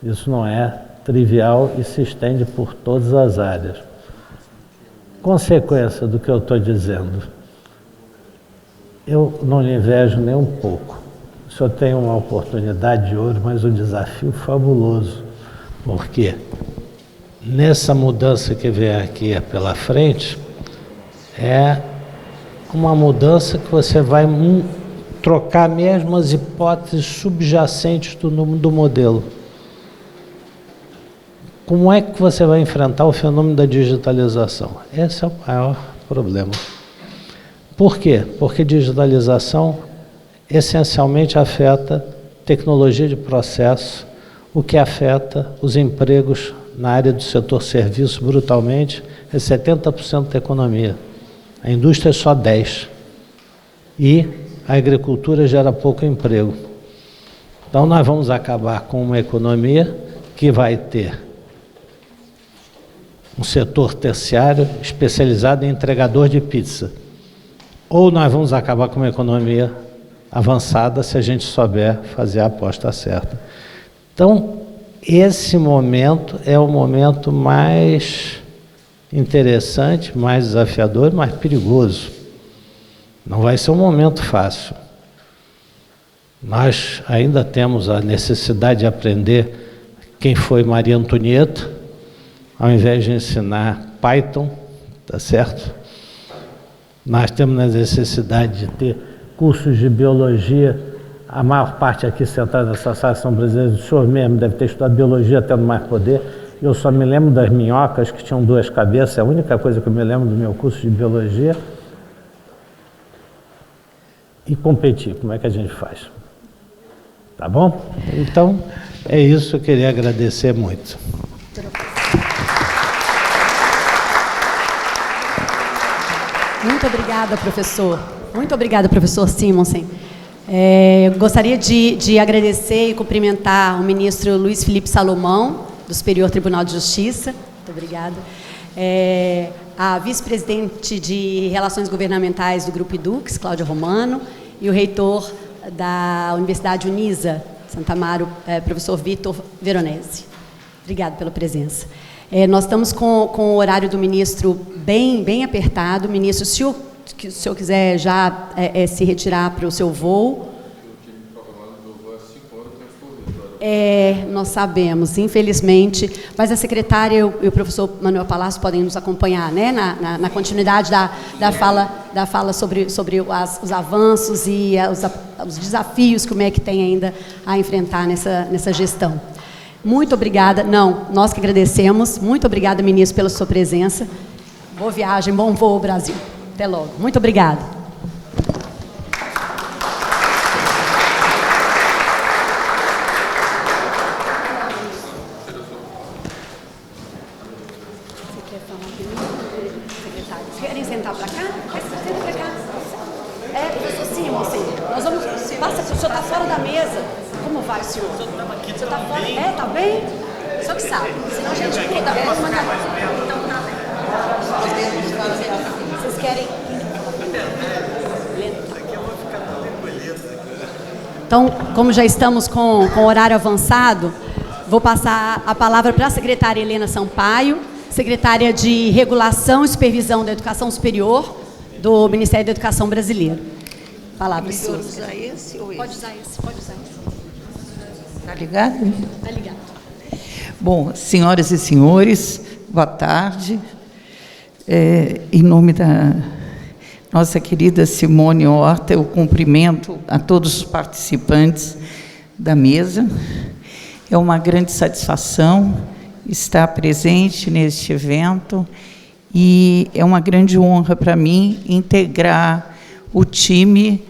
Isso não é trivial e se estende por todas as áreas. Consequência do que eu estou dizendo, eu não lhe invejo nem um pouco. O senhor tem uma oportunidade de ouro, mas um desafio fabuloso. Por quê? Nessa mudança que vem aqui pela frente, é uma mudança que você vai trocar mesmo as hipóteses subjacentes do modelo. Como é que você vai enfrentar o fenômeno da digitalização? Esse é o maior problema. Por quê? Porque digitalização essencialmente afeta tecnologia de processo, o que afeta os empregos na área do setor serviço brutalmente, é 70% da economia. A indústria é só 10%. E a agricultura gera pouco emprego. Então nós vamos acabar com uma economia que vai ter um setor terciário especializado em entregador de pizza. Ou nós vamos acabar com uma economia avançada se a gente souber fazer a aposta certa. Então, esse momento é o momento mais interessante, mais desafiador, mais perigoso. Não vai ser um momento fácil. Nós ainda temos a necessidade de aprender quem foi Maria Antonieta, ao invés de ensinar Python, tá certo? Nós temos a necessidade de ter cursos de biologia. A maior parte aqui sentada nessa sala são brasileiros. O senhor mesmo deve ter estudado biologia tendo mais poder. Eu só me lembro das minhocas que tinham 2 cabeças. É a única coisa que eu me lembro do meu curso de biologia. E competir, como é que a gente faz? Tá bom? Então, é isso, eu queria agradecer muito. Muito obrigada, professor. Muito obrigada, professor Simonsen. Gostaria de agradecer e cumprimentar o ministro Luiz Felipe Salomão, do Superior Tribunal de Justiça. Muito obrigada. A vice-presidente de Relações Governamentais do Grupo Edux, Cláudia Romano, e o reitor da Universidade Unisa, Santa Amaro, professor Vitor Veronese. Obrigado pela presença. Nós estamos com o horário do ministro bem apertado. Ministro, se o senhor quiser já se retirar para o seu voo. Nós sabemos, infelizmente, mas a secretária e o professor Manuel Palácio podem nos acompanhar, né, na continuidade da fala sobre os avanços e os desafios que o MEC tem ainda a enfrentar nessa gestão. Muito obrigada. Não, nós que agradecemos. Muito obrigada, ministro, pela sua presença. Boa viagem, bom voo, Brasil. Até logo. Muito obrigada. Você quer falar comigo, secretário? Vocês querem sentar para cá? Senta para cá. Professor Simonsen, nós vamos... Passa, o senhor está fora da mesa. Como vai, senhor? O senhor está fora? Está bem? O senhor que sabe. Senão a gente muda. Então tá bem. Vocês querem... Então, como já estamos com o horário avançado, vou passar a palavra para a secretária Helena Sampaio, secretária de Regulação e Supervisão da Educação Superior do Ministério da Educação Brasileiro. Palavra sua. Pode usar esse ou esse? Pode usar esse, pode usar esse. Está ligado? Está ligado. Bom, senhoras e senhores, boa tarde. Em nome da nossa querida Simone Horta, eu cumprimento a todos os participantes da mesa. É uma grande satisfação estar presente neste evento e é uma grande honra para mim integrar o time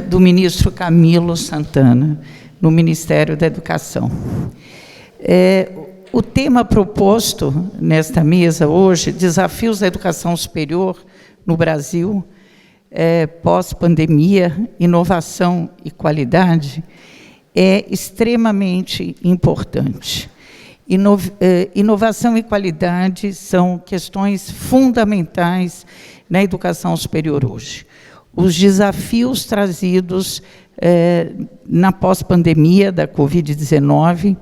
do ministro Camilo Santana no Ministério da Educação. O tema proposto nesta mesa hoje, Desafios da Educação Superior no Brasil, pós-pandemia, inovação e qualidade, é extremamente importante. Inovação e qualidade são questões fundamentais na educação superior hoje. Os desafios trazidos na pós-pandemia da Covid-19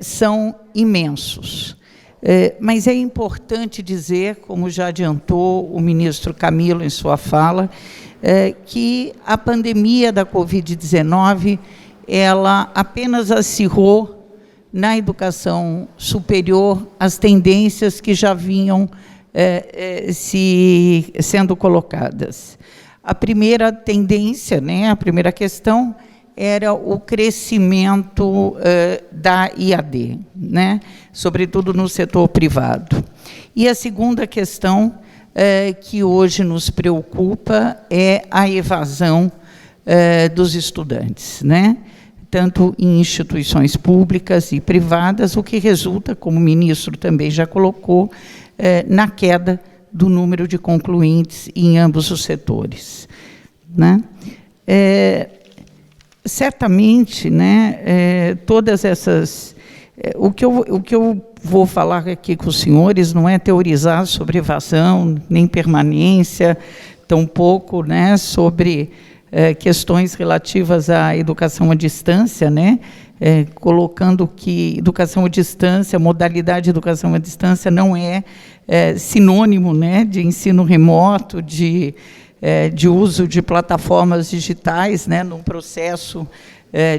são imensos. Mas é importante dizer, como já adiantou o ministro Camilo em sua fala, que a pandemia da Covid-19 ela apenas acirrou na educação superior as tendências que já vinham sendo colocadas. A primeira tendência, né, a primeira questão, era o crescimento da IAD, né, sobretudo no setor privado. E a segunda questão que hoje nos preocupa é a evasão dos estudantes, né, tanto em instituições públicas e privadas, o que resulta, como o ministro também já colocou, na queda do número de concluintes em ambos os setores, né. Certamente, né, todas essas... O que eu vou falar aqui com os senhores não é teorizar sobre evasão, nem permanência, tampouco, né, sobre questões relativas à educação à distância, né, colocando que educação à distância, modalidade de educação à distância não é sinônimo, né, de ensino remoto, de uso de plataformas digitais, né, num processo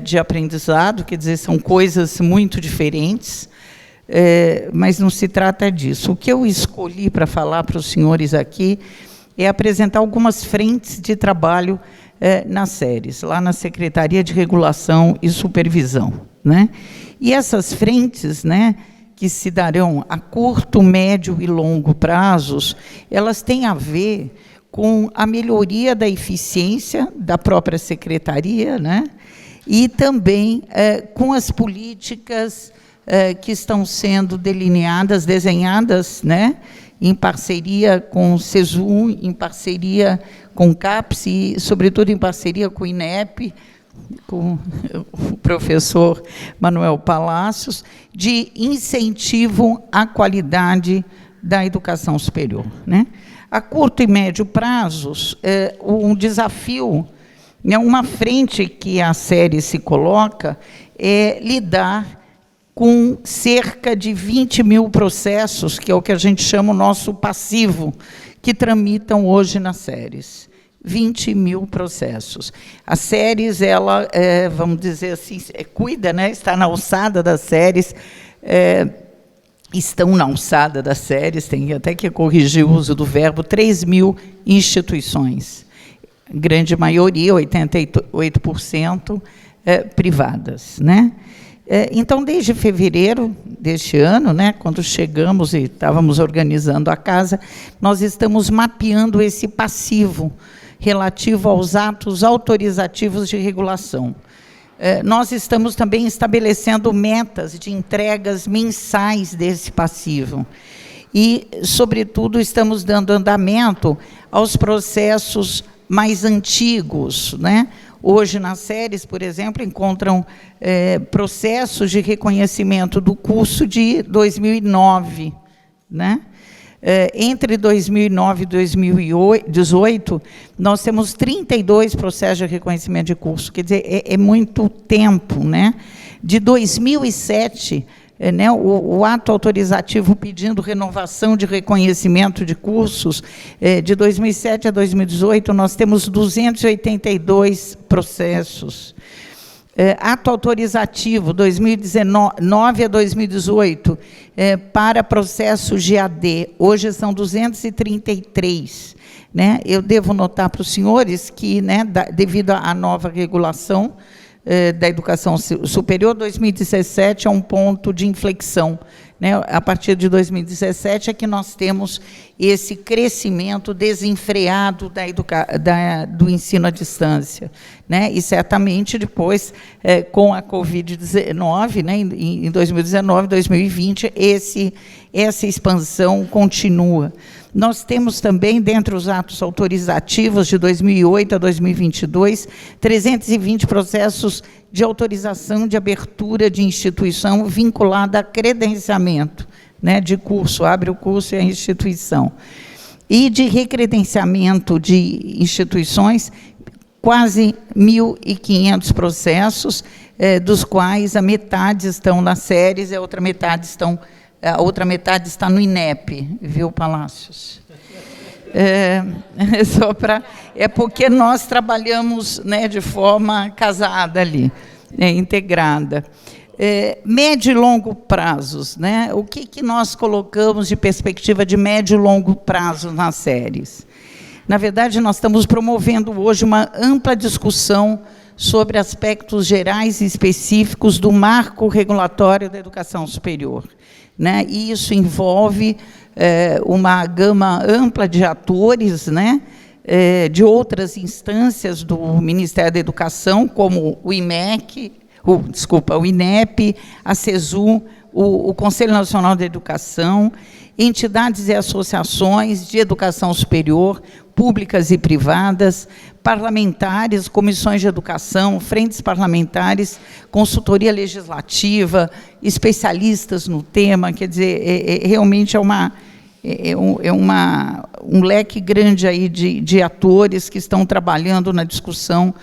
de aprendizado, quer dizer, são coisas muito diferentes, mas não se trata disso. O que eu escolhi para falar para os senhores aqui é apresentar algumas frentes de trabalho nas séries, lá na Secretaria de Regulação e Supervisão, né? E essas frentes, né, que se darão a curto, médio e longo prazos, elas têm a ver com a melhoria da eficiência da própria secretaria, né, e também com as políticas que estão sendo delineadas, desenhadas, né, em parceria com o SESU, em parceria com o CAPES e, sobretudo, em parceria com o INEP, com o professor Manuel Palacios, de incentivo à qualidade da educação superior, né? A curto e médio prazos, um desafio, né, uma frente que a série se coloca é lidar com cerca de 20 mil processos, que é o que a gente chama o nosso passivo, que tramitam hoje nas séries. 20 mil processos. As séries, ela, vamos dizer assim, cuida, né, está na alçada das séries, estão na alçada das séries, tem até que corrigir o uso do verbo, 3 mil instituições. Grande maioria, 88%, privadas, né? Então, desde fevereiro deste ano, né, quando chegamos e estávamos organizando a casa, nós estamos mapeando esse passivo relativo aos atos autorizativos de regulação. Nós estamos também estabelecendo metas de entregas mensais desse passivo. E, sobretudo, estamos dando andamento aos processos mais antigos, né? Hoje, nas séries, por exemplo, encontram processos de reconhecimento do curso de 2009. Né? Entre 2009 e 2018, nós temos 32 processos de reconhecimento de curso, quer dizer, é muito tempo. Né? De 2007, né, o ato autorizativo pedindo renovação de reconhecimento de cursos, de 2007 a 2018, nós temos 282 processos. Ato autorizativo, 2019 a 2018, para processos de AD, hoje são 233. Né? Eu devo notar para os senhores que, né, devido à nova regulação, da educação superior, 2017 é um ponto de inflexão. Né? A partir de 2017 é que nós temos esse crescimento desenfreado do ensino à distância. Né? E, certamente, depois, com a Covid-19, né, em 2019, 2020, essa expansão continua. Nós temos também, dentre os atos autorizativos de 2008 a 2022, 320 processos de autorização de abertura de instituição vinculada a credenciamento, né, de curso, abre o curso e a instituição. E de recredenciamento de instituições, quase 1.500 processos, dos quais a metade estão nas séries e a outra metade está no INEP, viu, Palacios? Porque nós trabalhamos, né, de forma casada ali, integrada. Médio e longo prazos, né? O que nós colocamos de perspectiva de médio e longo prazo nas séries? Na verdade, nós estamos promovendo hoje uma ampla discussão sobre aspectos gerais e específicos do marco regulatório da educação superior. Né? E isso envolve uma gama ampla de atores, né? De outras instâncias do Ministério da Educação, como o INEP, a SESU, o Conselho Nacional da Educação, entidades e associações de educação superior, públicas e privadas, parlamentares, comissões de educação, frentes parlamentares, consultoria legislativa, especialistas no tema, quer dizer, realmente um leque grande aí de atores que estão trabalhando na discussão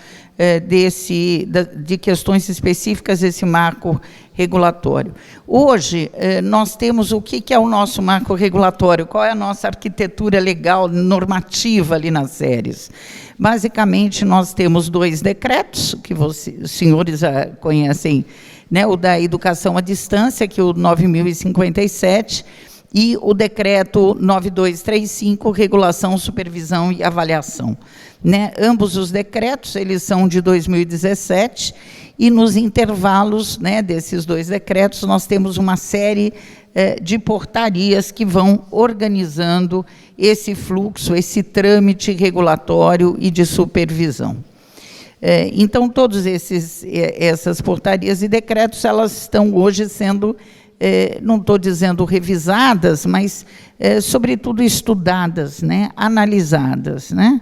de questões específicas desse marco regulatório. Hoje, nós temos o que é o nosso marco regulatório, qual é a nossa arquitetura legal, normativa ali nas séries. Basicamente, nós temos 2 decretos, que os senhores conhecem, né, o da educação à distância, que é o 9.057, e o decreto 9235, regulação, supervisão e avaliação. Né? Ambos os decretos, eles são de 2017, e nos intervalos, né, desses 2 decretos, nós temos uma série de portarias que vão organizando esse fluxo, esse trâmite regulatório e de supervisão. Então, todas essas portarias e decretos, elas estão hoje sendo, não estou dizendo revisadas, mas, sobretudo, estudadas, né, analisadas. Né?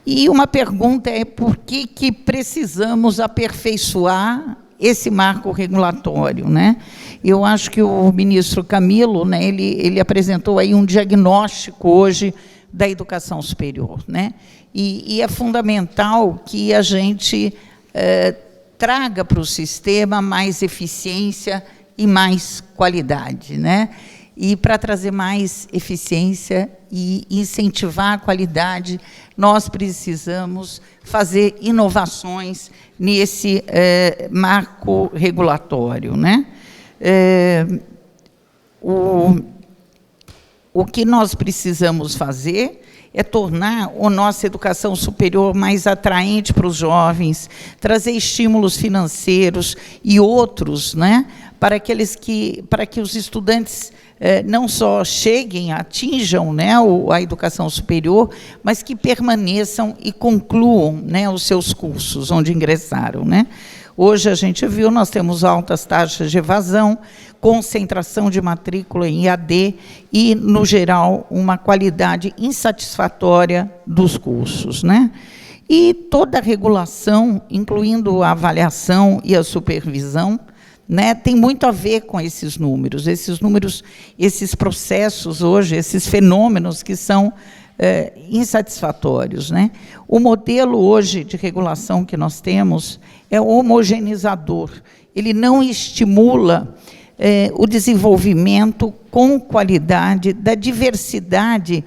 E uma pergunta é por que precisamos aperfeiçoar esse marco regulatório, né? Eu acho que o ministro Camilo, né, ele apresentou aí um diagnóstico hoje da educação superior, né? E é fundamental que a gente traga para o sistema mais eficiência e mais qualidade, né? E para trazer mais eficiência e incentivar a qualidade, nós precisamos fazer inovações nesse marco regulatório, né? O que nós precisamos fazer é tornar a nossa educação superior mais atraente para os jovens, trazer estímulos financeiros e outros, né, para que os estudantes não só cheguem, atinjam, né, a educação superior, mas que permaneçam e concluam, né, os seus cursos onde ingressaram. Né? Hoje, a gente viu, nós temos altas taxas de evasão, concentração de matrícula em EAD e, no geral, uma qualidade insatisfatória dos cursos. Né? E toda a regulação, incluindo a avaliação e a supervisão, né, tem muito a ver com esses números, esses processos hoje, esses fenômenos que são insatisfatórios. Né? O modelo hoje de regulação que nós temos é homogeneizador, ele não estimula o desenvolvimento com qualidade da diversidade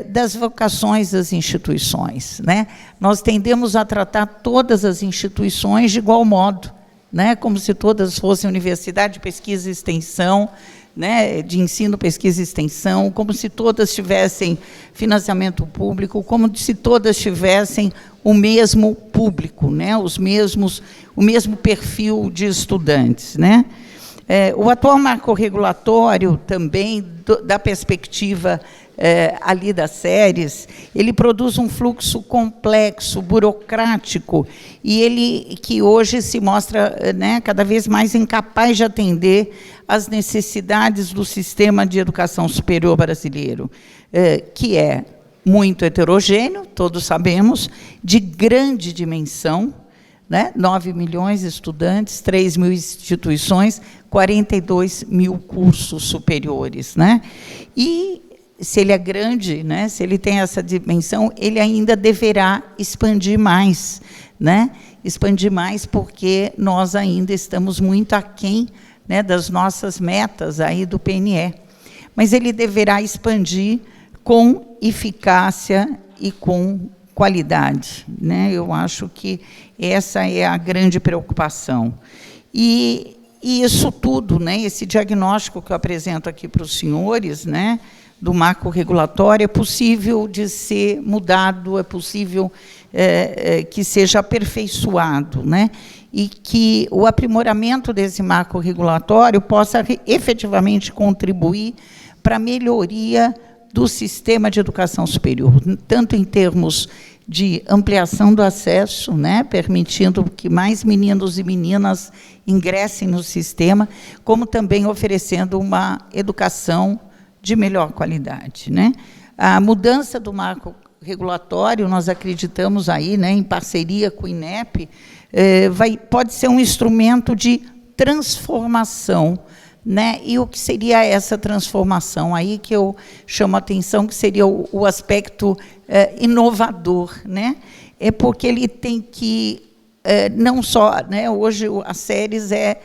das vocações das instituições. Né? Nós tendemos a tratar todas as instituições de igual modo, né, como se todas fossem universidade de pesquisa e extensão, né, de ensino, pesquisa e extensão, como se todas tivessem financiamento público, como se todas tivessem o mesmo público, né, o mesmo perfil de estudantes. Né? O atual marco regulatório também, da perspectiva ali das séries, ele produz um fluxo complexo, burocrático, e ele que hoje se mostra, né, cada vez mais incapaz de atender às necessidades do sistema de educação superior brasileiro, que é muito heterogêneo, todos sabemos, de grande dimensão, né, 9 milhões de estudantes, 3 mil instituições, 42 mil cursos superiores. Né? E se ele é grande, né, se ele tem essa dimensão, ele ainda deverá expandir mais, né? Expandir mais porque nós ainda estamos muito aquém, né, das nossas metas aí do PNE. Mas ele deverá expandir com eficácia e com qualidade. Né? Eu acho que essa é a grande preocupação. E isso tudo, né, esse diagnóstico que eu apresento aqui para os senhores, né, do marco regulatório, é possível de ser mudado, é possível que seja aperfeiçoado, né? E que o aprimoramento desse marco regulatório possa efetivamente contribuir para a melhoria do sistema de educação superior, tanto em termos de ampliação do acesso, né, permitindo que mais meninos e meninas ingressem no sistema, como também oferecendo uma educação de melhor qualidade. Né? A mudança do marco regulatório, nós acreditamos aí, né, em parceria com o INEP, pode ser um instrumento de transformação. Né? E o que seria essa transformação? Aí que eu chamo a atenção, que seria o aspecto inovador. Né? é porque ele tem que, não só, né, hoje a SERES é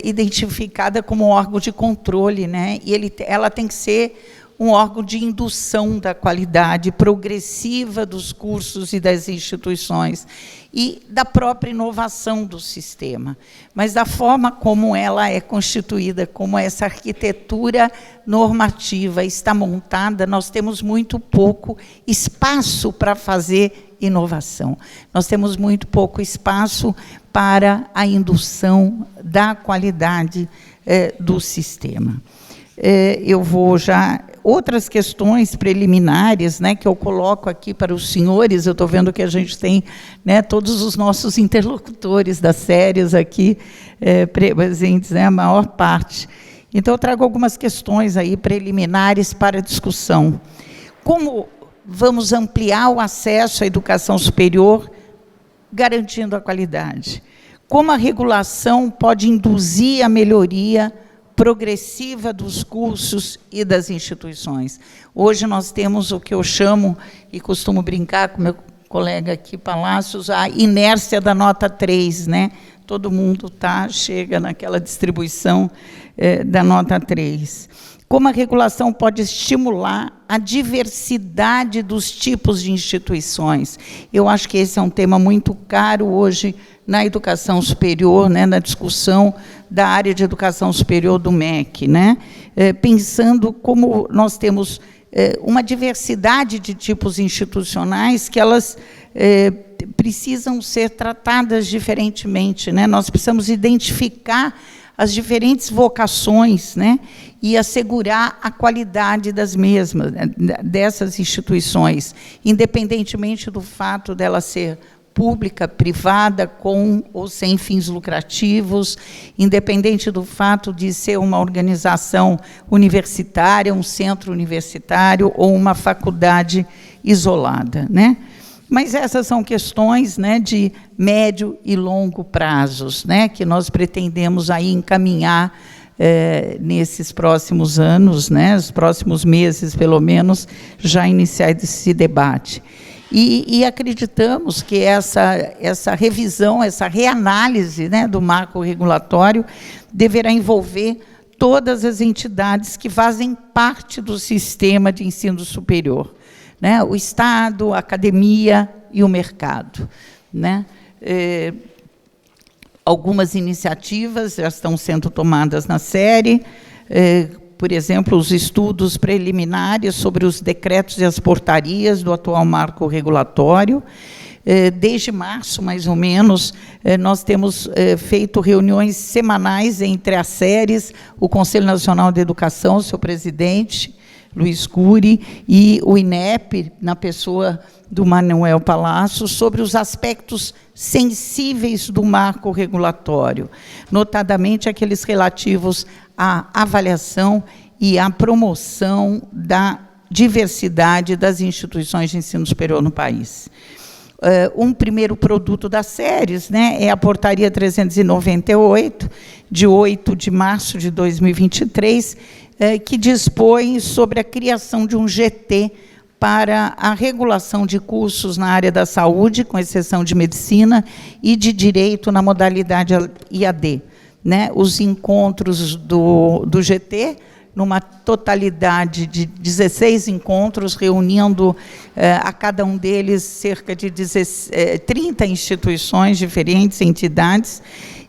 identificada como um órgão de controle, né, e ela tem que ser um órgão de indução da qualidade progressiva dos cursos e das instituições e da própria inovação do sistema, mas da forma como ela é constituída, como essa arquitetura normativa está montada, nós temos muito pouco espaço para fazer inovação. Nós temos muito pouco espaço para a indução da qualidade do sistema. Eu vou já... Outras questões preliminares, né, que eu coloco aqui para os senhores, eu estou vendo que a gente tem, né, todos os nossos interlocutores das SERES aqui presentes, né, a maior parte. Então, eu trago algumas questões aí preliminares para discussão. Como vamos ampliar o acesso à educação superior, garantindo a qualidade? Como a regulação pode induzir a melhoria progressiva dos cursos e das instituições? Hoje nós temos o que eu chamo, e costumo brincar com meu colega aqui, Palácios, a inércia da nota 3, né? Todo mundo chega naquela distribuição da nota 3. Como a regulação pode estimular a diversidade dos tipos de instituições? Eu acho que esse é um tema muito caro hoje na educação superior, né, na discussão da área de educação superior do MEC, né? Pensando como nós temos uma diversidade de tipos institucionais que elas precisam ser tratadas diferentemente, né? Nós precisamos identificar as diferentes vocações, né, e assegurar a qualidade das mesmas, dessas instituições, independentemente do fato dela ser pública, privada, com ou sem fins lucrativos, independente do fato de ser uma organização universitária, um centro universitário ou uma faculdade isolada, né? Mas essas são questões, né, de médio e longo prazos, né, que nós pretendemos aí encaminhar nesses próximos anos, né, os próximos meses, pelo menos, já iniciar esse debate. E acreditamos que essa revisão, essa reanálise, né, do marco regulatório deverá envolver todas as entidades que fazem parte do sistema de ensino superior, né, o Estado, a academia e o mercado, né? Algumas iniciativas já estão sendo tomadas na série, por exemplo, os estudos preliminares sobre os decretos e as portarias do atual marco regulatório. Desde março, mais ou menos, nós temos feito reuniões semanais entre as SERES, o Conselho Nacional de Educação, seu presidente, Luiz Cury, e o INEP, na pessoa do Manuel Palácios, sobre os aspectos sensíveis do marco regulatório, notadamente aqueles relativos à avaliação e à promoção da diversidade das instituições de ensino superior no país. Um primeiro produto das SERES, né, é a Portaria 398, de 8 de março de 2023, que dispõe sobre a criação de um GT para a regulação de cursos na área da saúde, com exceção de medicina, e de direito na modalidade IAD. Né? Os encontros do GT, numa totalidade de 16 encontros, reunindo a cada um deles cerca de 30 instituições diferentes, entidades,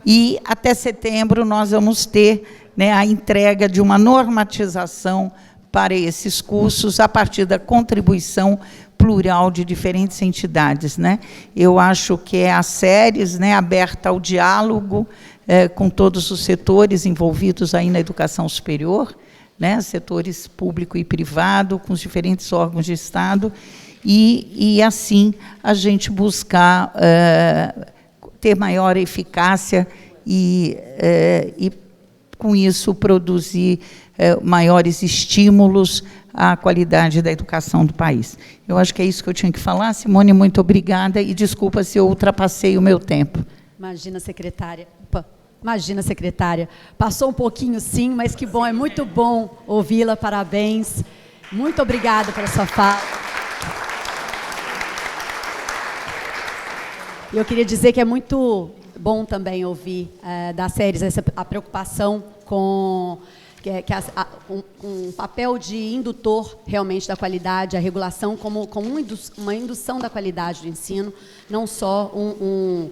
e até setembro nós vamos ter, né, a entrega de uma normatização para esses cursos a partir da contribuição plural de diferentes entidades, né? Eu acho que é a SERES, né, aberta ao diálogo com todos os setores envolvidos aí na educação superior, né, setores público e privado, com os diferentes órgãos de Estado, e assim a gente buscar ter maior eficácia e com isso produzir maiores estímulos à qualidade da educação do país. Eu acho que é isso que eu tinha que falar. Simone, muito obrigada, e desculpa se eu ultrapassei o meu tempo. Imagina, secretária. Opa. Imagina, secretária. Passou um pouquinho, sim, mas que bom, é muito bom ouvi-la, parabéns. Muito obrigada pela sua fala. Eu queria dizer que é muito bom também ouvir das séries a preocupação com um papel de indutor realmente da qualidade, a regulação como uma indução da qualidade do ensino, não só um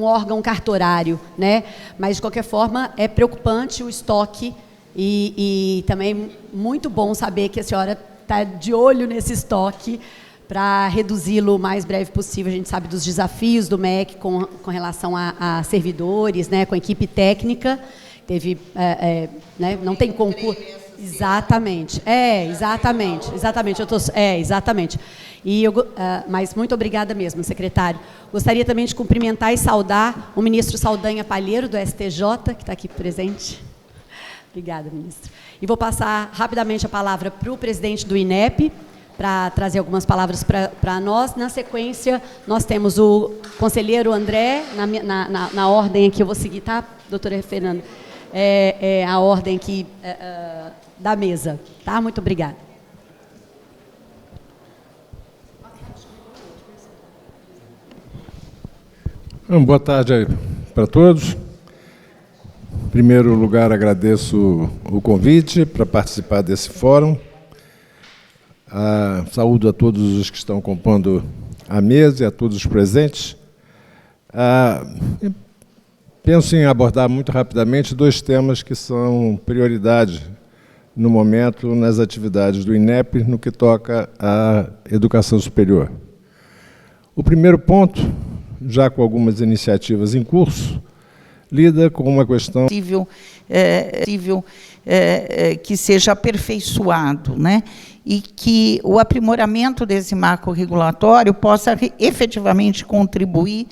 órgão cartorário, né? Mas, de qualquer forma, é preocupante o estoque e também muito bom saber que a senhora está de olho nesse estoque para reduzi-lo o mais breve possível. A gente sabe dos desafios do MEC com relação a servidores, né, com a equipe técnica. Teve, né, não tem concurso. Exatamente. Exatamente. Exatamente. Mas muito obrigada mesmo, secretário. Gostaria também de cumprimentar e saudar o ministro Saldanha Palheiro, do STJ, que está aqui presente. Obrigada, ministro. E vou passar rapidamente a palavra para o presidente do INEP, para trazer algumas palavras para nós. Na sequência, nós temos o conselheiro André, na ordem aqui eu vou seguir, tá, doutora Fernanda? A ordem aqui da mesa, tá? Muito obrigada. Boa tarde aí para todos. Em primeiro lugar, agradeço o convite para participar desse fórum. Saúdo a todos os que estão compondo a mesa e a todos os presentes. Penso em abordar muito rapidamente 2 temas que são prioridade no momento nas atividades do INEP no que toca à educação superior. O primeiro ponto, já com algumas iniciativas em curso, lida com uma questão que seja aperfeiçoado, né? E que o aprimoramento desse marco regulatório possa efetivamente contribuir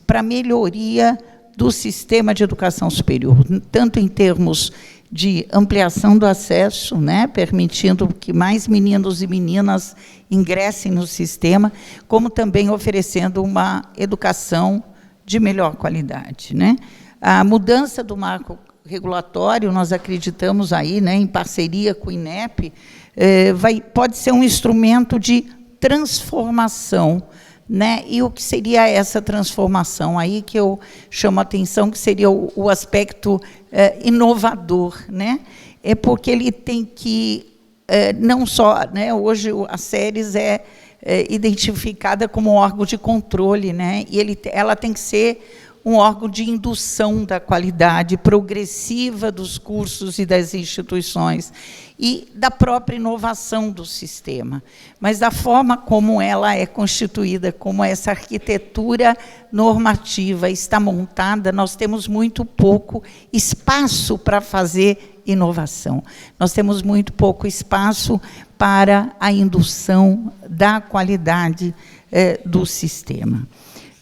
para a melhoria do sistema de educação superior, tanto em termos de ampliação do acesso, né, permitindo que mais meninos e meninas ingressem no sistema, como também oferecendo uma educação de melhor qualidade, né? A mudança do marco regulatório, nós acreditamos aí, né, em parceria com o INEP, pode ser um instrumento de transformação, né? E o que seria essa transformação aí que eu chamo a atenção, que seria o aspecto inovador, né? É porque ele tem que não só, né, hoje a SERES é identificada como um órgão de controle, né? E ela tem que ser um órgão de indução da qualidade progressiva dos cursos e das instituições e da própria inovação do sistema, mas da forma como ela é constituída, como essa arquitetura normativa está montada, nós temos muito pouco espaço para fazer inovação. Nós temos muito pouco espaço para a indução da qualidade do sistema.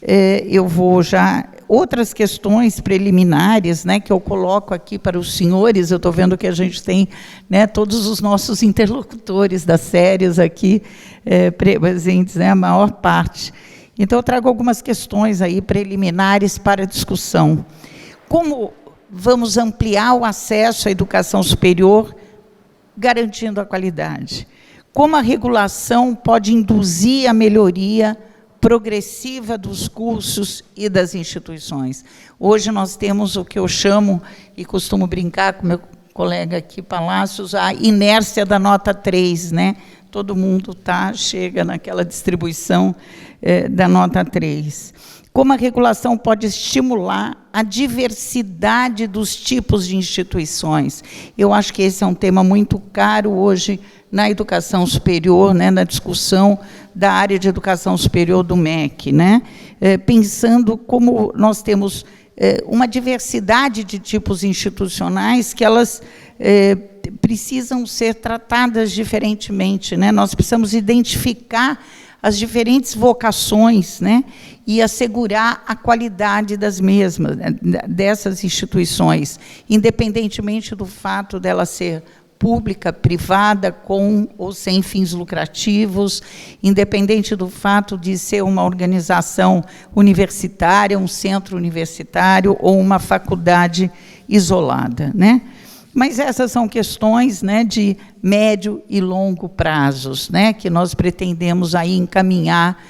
Eu vou já... Outras questões preliminares, né, que eu coloco aqui para os senhores, eu estou vendo que a gente tem, né, todos os nossos interlocutores das séries aqui presentes, né, a maior parte. Então, eu trago algumas questões aí preliminares para discussão. Como vamos ampliar o acesso à educação superior, garantindo a qualidade? Como a regulação pode induzir a melhoria progressiva dos cursos e das instituições? Hoje nós temos o que eu chamo, e costumo brincar com meu colega aqui, Palácios, a inércia da nota 3, né? Todo mundo chega naquela distribuição da nota 3. Como a regulação pode estimular a diversidade dos tipos de instituições? Eu acho que esse é um tema muito caro hoje na educação superior, né, na discussão da área de educação superior do MEC, né? Pensando como nós temos uma diversidade de tipos institucionais que elas precisam ser tratadas diferentemente, né? Nós precisamos identificar as diferentes vocações, né, e assegurar a qualidade das mesmas, dessas instituições, independentemente do fato dela ser pública, privada, com ou sem fins lucrativos, independente do fato de ser uma organização universitária, um centro universitário ou uma faculdade isolada, né? Mas essas são questões, né, de médio e longo prazos, né, que nós pretendemos aí encaminhar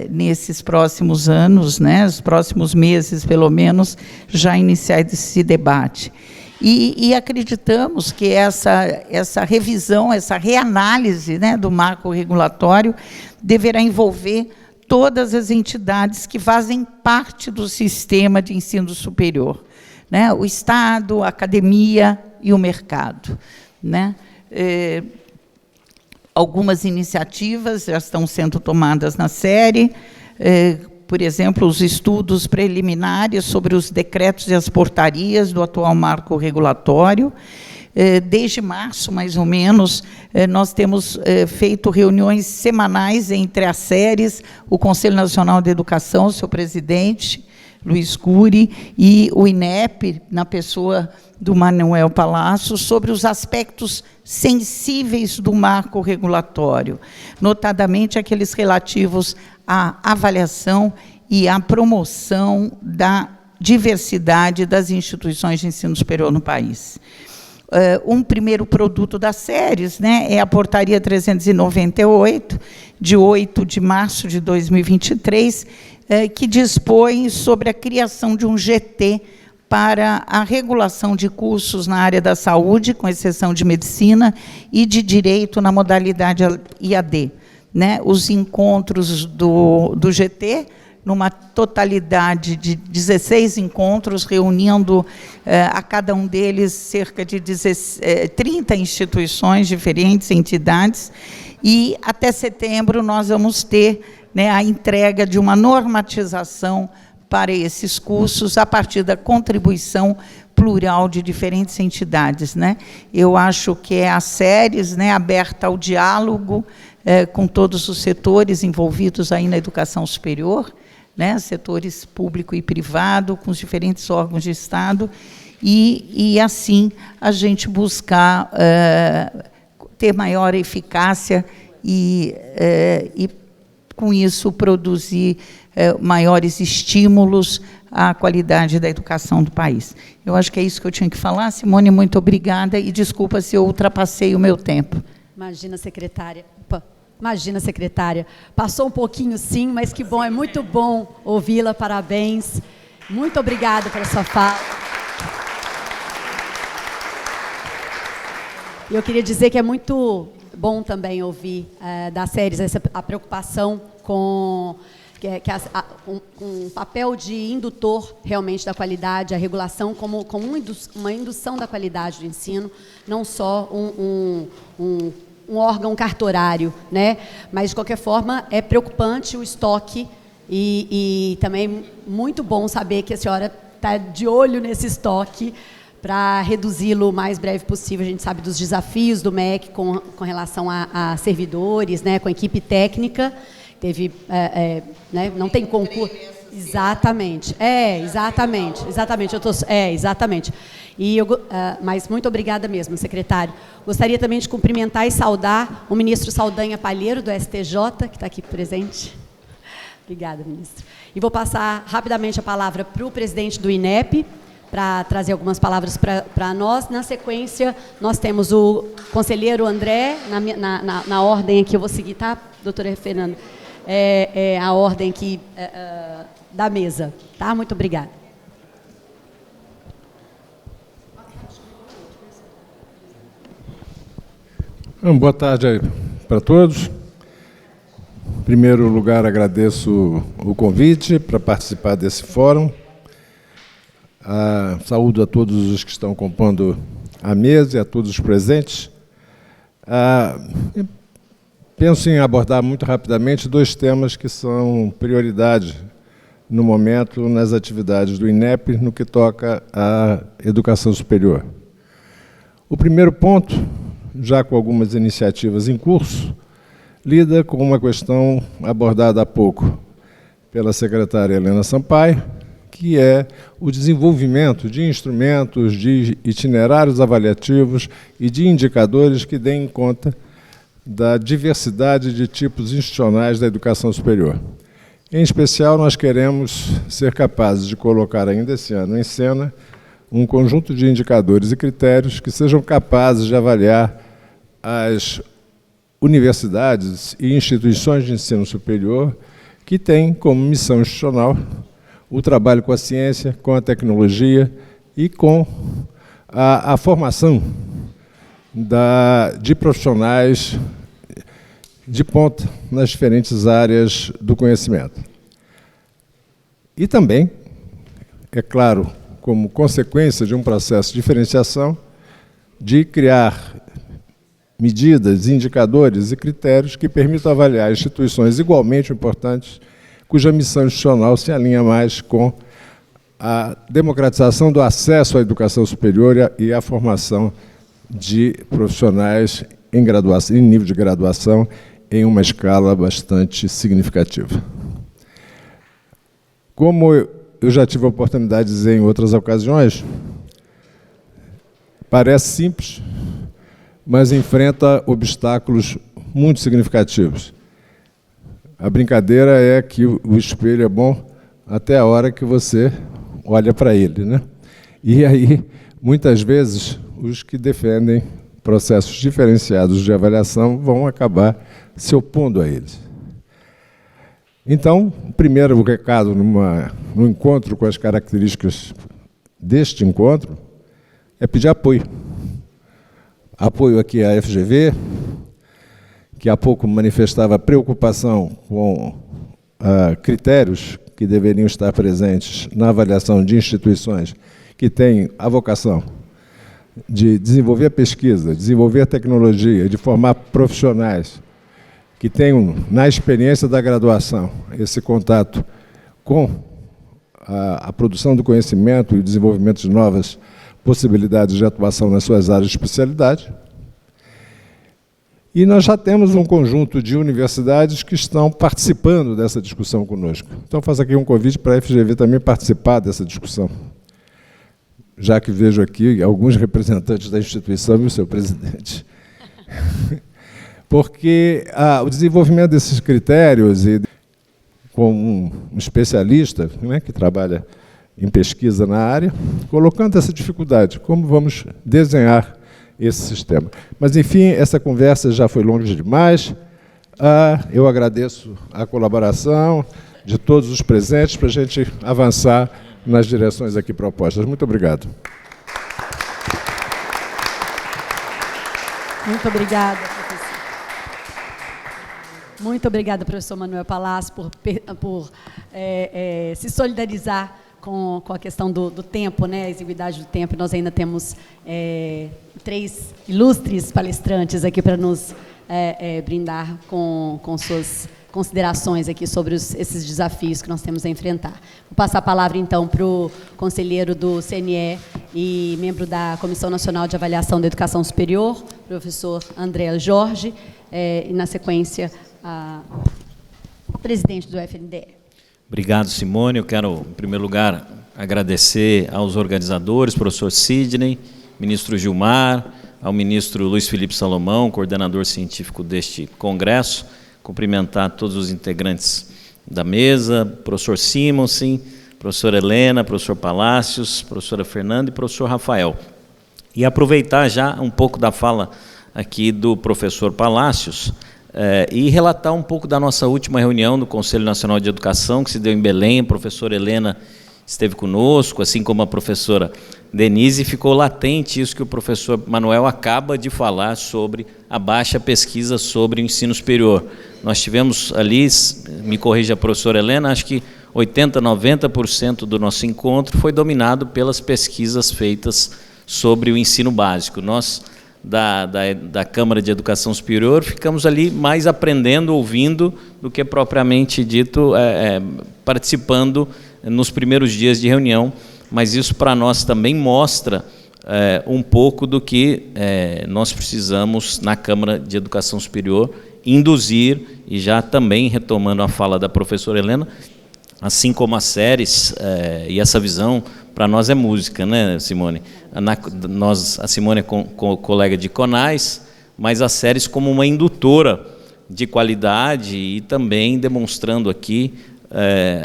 nesses próximos anos, né, os próximos meses, pelo menos, já iniciar esse debate. E acreditamos que essa revisão, essa reanálise, né, do marco regulatório deverá envolver todas as entidades que fazem parte do sistema de ensino superior, né, o Estado, a academia e o mercado, né. Algumas iniciativas já estão sendo tomadas na série, por exemplo, os estudos preliminares sobre os decretos e as portarias do atual marco regulatório. Desde março, mais ou menos, nós temos feito reuniões semanais entre as séries, o Conselho Nacional de Educação, seu presidente, Luiz Cury, e o INEP, na pessoa do Manuel Palácio, sobre os aspectos sensíveis do marco regulatório, notadamente aqueles relativos à avaliação e à promoção da diversidade das instituições de ensino superior no país. Um primeiro produto das séries, né, é a Portaria 398, de 8 de março de 2023, que dispõe sobre a criação de um GT para a regulação de cursos na área da saúde, com exceção de medicina, e de direito na modalidade IAD. Né? Os encontros do GT, numa totalidade de 16 encontros, reunindo a cada um deles cerca de 30 instituições diferentes, entidades, e até setembro nós vamos ter, né, a entrega de uma normatização para esses cursos, a partir da contribuição plural de diferentes entidades, né? Eu acho que é as séries, né, aberta ao diálogo com todos os setores envolvidos aí na educação superior, né, setores público e privado, com os diferentes órgãos de Estado, e assim a gente buscar ter maior eficácia e com isso, produzir maiores estímulos à qualidade da educação do país. Eu acho que é isso que eu tinha que falar. Simone, muito obrigada, e desculpa se eu ultrapassei o meu tempo. Imagina, secretária. Opa. Imagina, secretária. Passou um pouquinho, sim, mas que bom, é muito bom ouvi-la, parabéns. Muito obrigada pela sua fala. E eu queria dizer que é muito bom também ouvir das séries a preocupação com um papel de indutor realmente da qualidade, a regulação como uma indução da qualidade do ensino, não só um órgão cartorário, né? Mas, de qualquer forma, é preocupante o estoque e também muito bom saber que a senhora está de olho nesse estoque para reduzi-lo o mais breve possível. A gente sabe dos desafios do MEC com relação a servidores, né, com a equipe técnica. Teve, né, não tem concurso. Exatamente. Exatamente. Exatamente. Mas muito obrigada mesmo, secretário. Gostaria também de cumprimentar e saudar o ministro Saldanha Palheiro, do STJ, que está aqui presente. Obrigada, ministro. E vou passar rapidamente a palavra para o presidente do INEP, para trazer algumas palavras para nós. Na sequência, nós temos o conselheiro André, na ordem aqui eu vou seguir, tá, doutora Fernanda? A ordem aqui da mesa, tá? Muito obrigada. Boa tarde aí para todos. Em primeiro lugar, agradeço o convite para participar desse fórum. Saúdo a todos os que estão compondo a mesa e a todos os presentes. Penso em abordar muito rapidamente dois temas que são prioridade no momento nas atividades do INEP no que toca à educação superior. O primeiro ponto, já com algumas iniciativas em curso, lida com uma questão abordada há pouco pela secretária Helena Sampaio, que é o desenvolvimento de instrumentos, de itinerários avaliativos e de indicadores que deem conta da diversidade de tipos institucionais da educação superior. Em especial, nós queremos ser capazes de colocar ainda esse ano em cena um conjunto de indicadores e critérios que sejam capazes de avaliar as universidades e instituições de ensino superior que tem como missão institucional o trabalho com a ciência, com a tecnologia e com a formação de profissionais de ponta nas diferentes áreas do conhecimento. E também, é claro, como consequência de um processo de diferenciação, de criar medidas, indicadores e critérios que permitam avaliar instituições igualmente importantes, cuja missão institucional se alinha mais com a democratização do acesso à educação superior e a formação de profissionais em graduação, em nível de graduação, em uma escala bastante significativa. Como eu já tive a oportunidade de dizer em outras ocasiões, parece simples, mas enfrenta obstáculos muito significativos. A brincadeira é que o espelho é bom até a hora que você olha para ele, né? E aí, muitas vezes, os que defendem processos diferenciados de avaliação vão acabar se opondo a eles. Então, o primeiro recado no encontro com as características deste encontro é pedir apoio. Apoio aqui à FGV, que há pouco manifestava preocupação com critérios que deveriam estar presentes na avaliação de instituições que têm a vocação de desenvolver a pesquisa, desenvolver a tecnologia, de formar profissionais que tenham, na experiência da graduação, esse contato com a produção do conhecimento e o desenvolvimento de novas possibilidades de atuação nas suas áreas de especialidade. E nós já temos um conjunto de universidades que estão participando dessa discussão conosco. Então, faço aqui um convite para a FGV também participar dessa discussão, já que vejo aqui alguns representantes da instituição e o seu presidente. Porque o desenvolvimento desses critérios, e com um especialista, né, que trabalha em pesquisa na área, colocando essa dificuldade, como vamos desenhar esse sistema. Mas, enfim, essa conversa já foi longa demais. Eu agradeço a colaboração de todos os presentes para a gente avançar nas direções aqui propostas. Muito obrigado. Muito obrigada, professor. Muito obrigada, professor Manuel Palácio, por se solidarizar com a questão do tempo, né, a exiguidade do tempo. Nós ainda temos 3 ilustres palestrantes aqui para nos brindar com suas considerações aqui sobre esses desafios que nós temos a enfrentar. Vou passar a palavra, então, para o conselheiro do CNE e membro da Comissão Nacional de Avaliação da Educação Superior, professor André Jorge, e, na sequência, o presidente do FNDE. Obrigado, Simone. Eu quero, em primeiro lugar, agradecer aos organizadores, professor Sidney, ministro Gilmar, ao ministro Luiz Felipe Salomão, coordenador científico deste congresso, cumprimentar todos os integrantes da mesa, professor Simonsen, professora Helena, professor Palácios, professora Fernanda e professor Rafael. E aproveitar já um pouco da fala aqui do professor Palácios, e relatar um pouco da nossa última reunião do Conselho Nacional de Educação, que se deu em Belém. A professora Helena esteve conosco, assim como a professora Denise, e ficou latente isso que o professor Manuel acaba de falar sobre a baixa pesquisa sobre o ensino superior. Nós tivemos ali, me corrija a professora Helena, acho que 80%, 90% do nosso encontro foi dominado pelas pesquisas feitas sobre o ensino básico. Nós, da Câmara de Educação Superior, ficamos ali mais aprendendo, ouvindo, do que propriamente dito participando nos primeiros dias de reunião, mas isso para nós também mostra um pouco do que nós precisamos na Câmara de Educação Superior induzir, e já também retomando a fala da professora Helena, assim como as séries e essa visão, para nós é música, né, Simone? A Simone é colega de CONAS, mas as séries como uma indutora de qualidade e também demonstrando aqui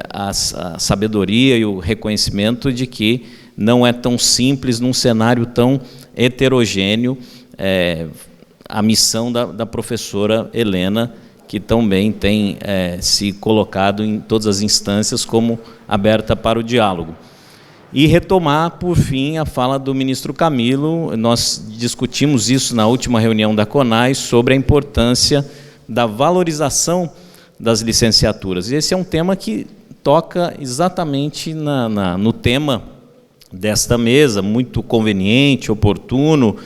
a sabedoria e o reconhecimento de que não é tão simples, num cenário tão heterogêneo, a missão da professora Helena, que também tem se colocado em todas as instâncias como aberta para o diálogo. E retomar, por fim, a fala do ministro Camilo. Nós discutimos isso na última reunião da CONAI, sobre a importância da valorização das licenciaturas. E esse é um tema que toca exatamente no tema desta mesa, muito conveniente, oportuno,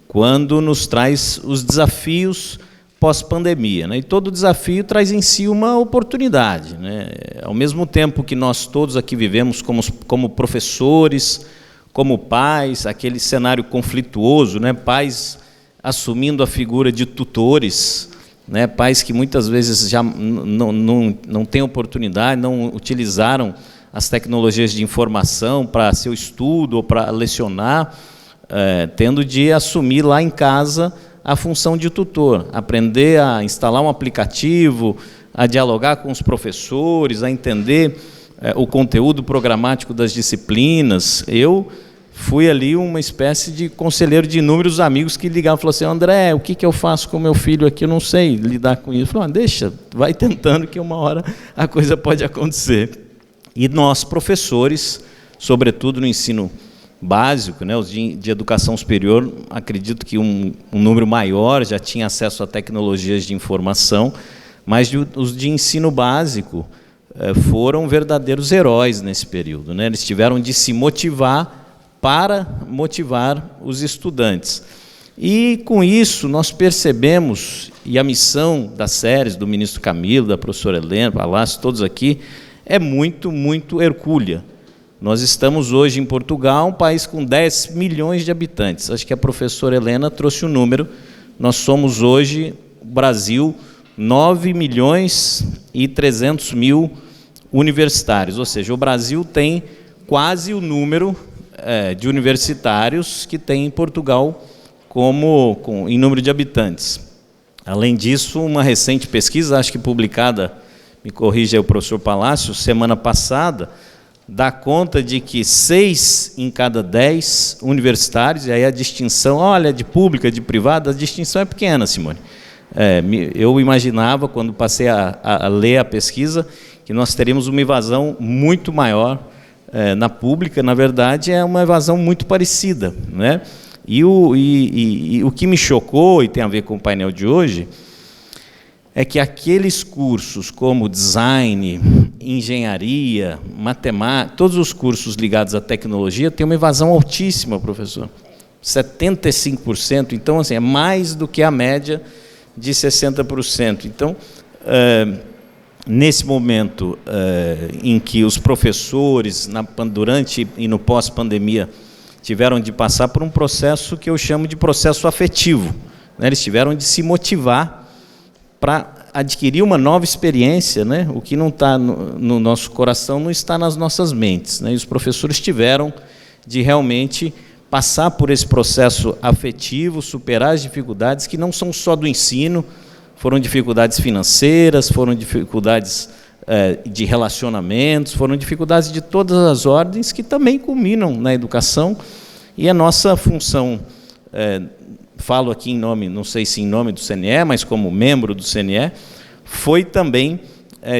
quando nos traz os desafios pós-pandemia, né? E todo desafio traz em si uma oportunidade, né? Ao mesmo tempo que nós todos aqui vivemos como professores, como pais, aquele cenário conflituoso, né? Pais assumindo a figura de tutores, né? Pais que muitas vezes já não têm oportunidade, não utilizaram as tecnologias de informação para seu estudo ou para lecionar, tendo de assumir lá em casa a função de tutor, aprender a instalar um aplicativo, a dialogar com os professores, a entender o conteúdo programático das disciplinas. Eu fui ali uma espécie de conselheiro de inúmeros amigos que ligavam e falavam assim: André, o que eu faço com meu filho aqui? Eu não sei lidar com isso. Eu falei: deixa, vai tentando que uma hora a coisa pode acontecer. E nós, professores, sobretudo no ensino básico, né, os de educação superior, acredito que um número maior já tinha acesso a tecnologias de informação, mas os de ensino básico foram verdadeiros heróis nesse período, né? Eles tiveram de se motivar para motivar os estudantes. E, com isso, nós percebemos, e a missão das séries do ministro Camilo, da professora Helena, Palácio, todos aqui, é muito, muito hercúlea. Nós estamos hoje em Portugal, um país com 10 milhões de habitantes. Acho que a professora Helena trouxe o número. Nós somos hoje, Brasil, 9 milhões e 300 mil universitários. Ou seja, o Brasil tem quase o número de universitários que tem em Portugal em número de habitantes. Além disso, uma recente pesquisa, acho que publicada, me corrija aí o professor Palácio, semana passada, dá conta de que 6 em cada 10 universitários, e aí a distinção, olha, de pública, de privada, a distinção é pequena, Simone. Eu imaginava, quando passei a ler a pesquisa, que nós teríamos uma evasão muito maior na pública. Na verdade, é uma evasão muito parecida, né? E o que me chocou, e tem a ver com o painel de hoje, é que aqueles cursos como design, engenharia, matemática, todos os cursos ligados à tecnologia têm uma evasão altíssima, professor. 75%. Então, assim, é mais do que a média de 60%. Então, nesse momento em que os professores, durante e no pós-pandemia, tiveram de passar por um processo que eu chamo de processo afetivo, né? Eles tiveram de se motivar para adquirir uma nova experiência, né? O que não está no nosso coração não está nas nossas mentes, né? E os professores tiveram de realmente passar por esse processo afetivo, superar as dificuldades que não são só do ensino, foram dificuldades financeiras, foram dificuldades de relacionamentos, foram dificuldades de todas as ordens que também culminam na educação. E a nossa função, falo aqui em nome, não sei se em nome do CNE, mas como membro do CNE, foi também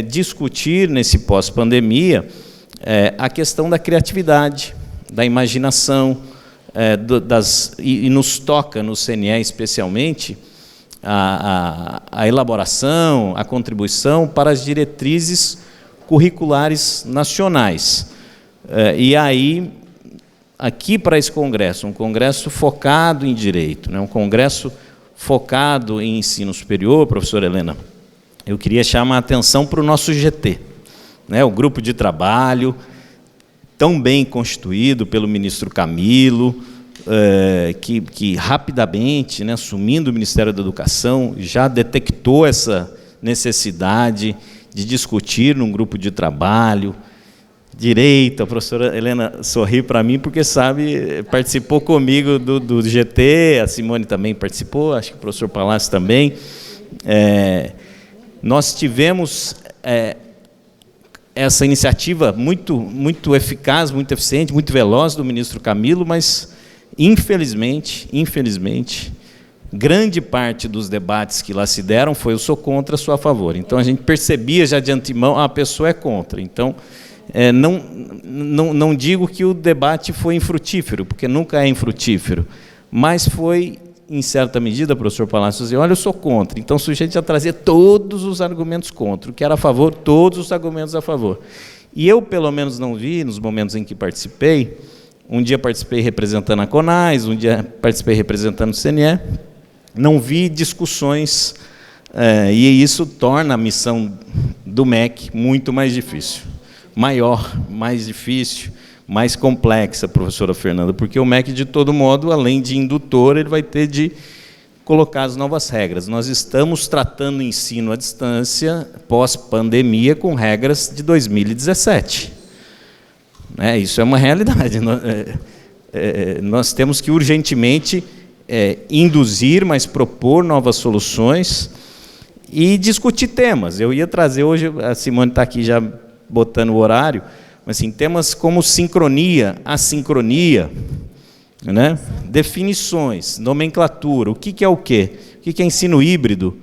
discutir nesse pós-pandemia a questão da criatividade, da imaginação, e nos toca no CNE especialmente a elaboração, a contribuição para as diretrizes curriculares nacionais. E aí, aqui para esse congresso, um congresso focado em direito, né, um congresso focado em ensino superior, professora Helena, eu queria chamar a atenção para o nosso GT, né, o grupo de trabalho, tão bem constituído pelo ministro Camilo, que rapidamente, né, assumindo o Ministério da Educação, já detectou essa necessidade de discutir num grupo de trabalho. Direito, a professora Helena sorri para mim, porque sabe, participou comigo do GT, a Simone também participou, acho que o professor Palácio também. Nós tivemos essa iniciativa muito eficaz, muito eficiente, muito veloz do ministro Camilo, mas, infelizmente, grande parte dos debates que lá se deram foi eu sou contra, sou a favor. Então, a gente percebia já de antemão, a pessoa é contra. Então, não digo que o debate foi infrutífero, porque nunca é infrutífero, mas foi, em certa medida, professor Palácio, dizer, olha, eu sou contra. Então, o sujeito já trazia todos os argumentos contra, o que era a favor, todos os argumentos a favor. E eu, pelo menos, não vi, nos momentos em que participei, um dia participei representando a CONAS, um dia participei representando o CNE, não vi discussões, e isso torna a missão do MEC muito mais difícil. Maior, mais difícil, mais complexa, professora Fernanda, porque o MEC, de todo modo, além de indutor, ele vai ter de colocar as novas regras. Nós estamos tratando o ensino à distância pós-pandemia com regras de 2017. Isso é uma realidade. Nós temos que urgentemente induzir, mas propor novas soluções e discutir temas. Eu ia trazer hoje, a Simone está aqui já botando o horário, mas assim, temas como sincronia, assincronia, né? Definições, nomenclatura, o que é o quê? O que é ensino híbrido?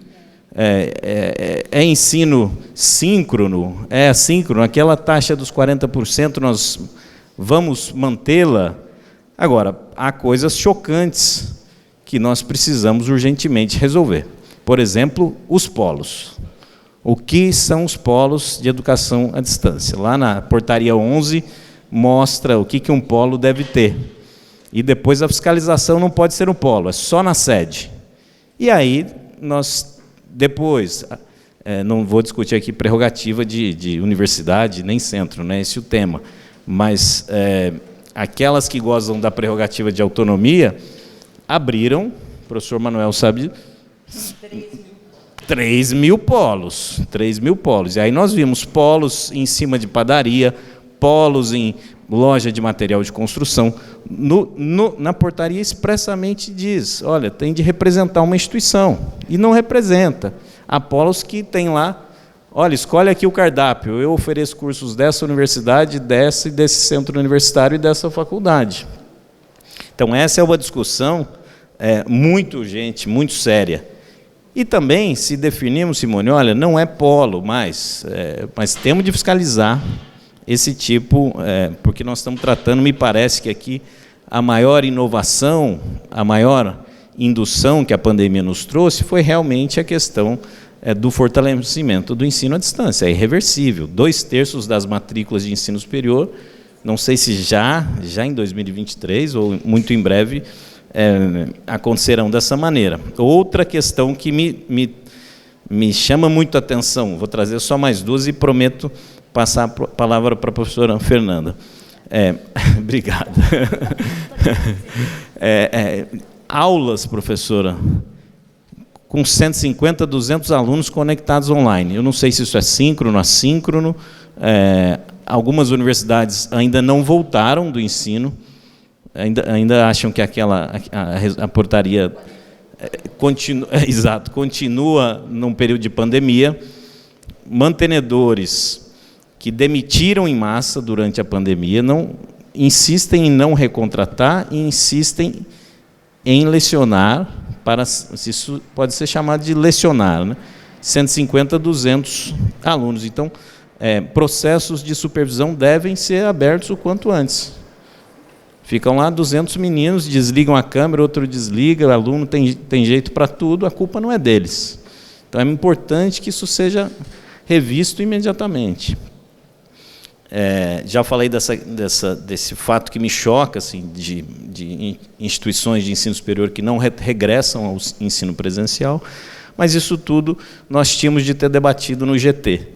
É ensino síncrono? É assíncrono? Aquela taxa dos 40%, nós vamos mantê-la? Agora, há coisas chocantes que nós precisamos urgentemente resolver. Por exemplo, os polos. O que são os polos de educação à distância? Lá na portaria 11 mostra o que um polo deve ter. E depois a fiscalização não pode ser um polo, é só na sede. E aí nós, depois, não vou discutir aqui prerrogativa de universidade nem centro, não é esse o tema, mas aquelas que gozam da prerrogativa de autonomia abriram, o professor Manuel sabe, 3 mil polos. 3 mil polos. E aí nós vimos polos em cima de padaria, polos em loja de material de construção. Na portaria expressamente diz, olha, tem de representar uma instituição. E não representa. Há polos que tem lá, olha, escolhe aqui o cardápio, eu ofereço cursos dessa universidade, desse centro universitário e dessa faculdade. Então, essa é uma discussão muito urgente, muito séria. E também, se definirmos, Simone, olha, não é polo mais, mas temos de fiscalizar esse tipo, porque nós estamos tratando, me parece que aqui a maior inovação, a maior indução que a pandemia nos trouxe foi realmente a questão do fortalecimento do ensino à distância. É irreversível. 2/3 das matrículas de ensino superior, não sei se já em 2023 ou muito em breve, acontecerão dessa maneira. Outra questão que me chama muito a atenção, vou trazer só mais duas e prometo passar a palavra para a professora Fernanda. Obrigado. Aulas, professora, com 150, 200 alunos conectados online. Eu não sei se isso é síncrono, assíncrono. Algumas universidades ainda não voltaram do ensino, ainda acham que a portaria continua num período de pandemia. Mantenedores que demitiram em massa durante a pandemia insistem em não recontratar e insistem em lecionar, se isso pode ser chamado de lecionar, né? 150, 200 alunos. Então, processos de supervisão devem ser abertos o quanto antes. Ficam lá 200 meninos, desligam a câmera, outro desliga, o aluno tem jeito para tudo, a culpa não é deles. Então, é importante que isso seja revisto imediatamente. Já falei desse fato que me choca, assim, de instituições de ensino superior que não regressam ao ensino presencial, mas isso tudo nós tínhamos de ter debatido no GT.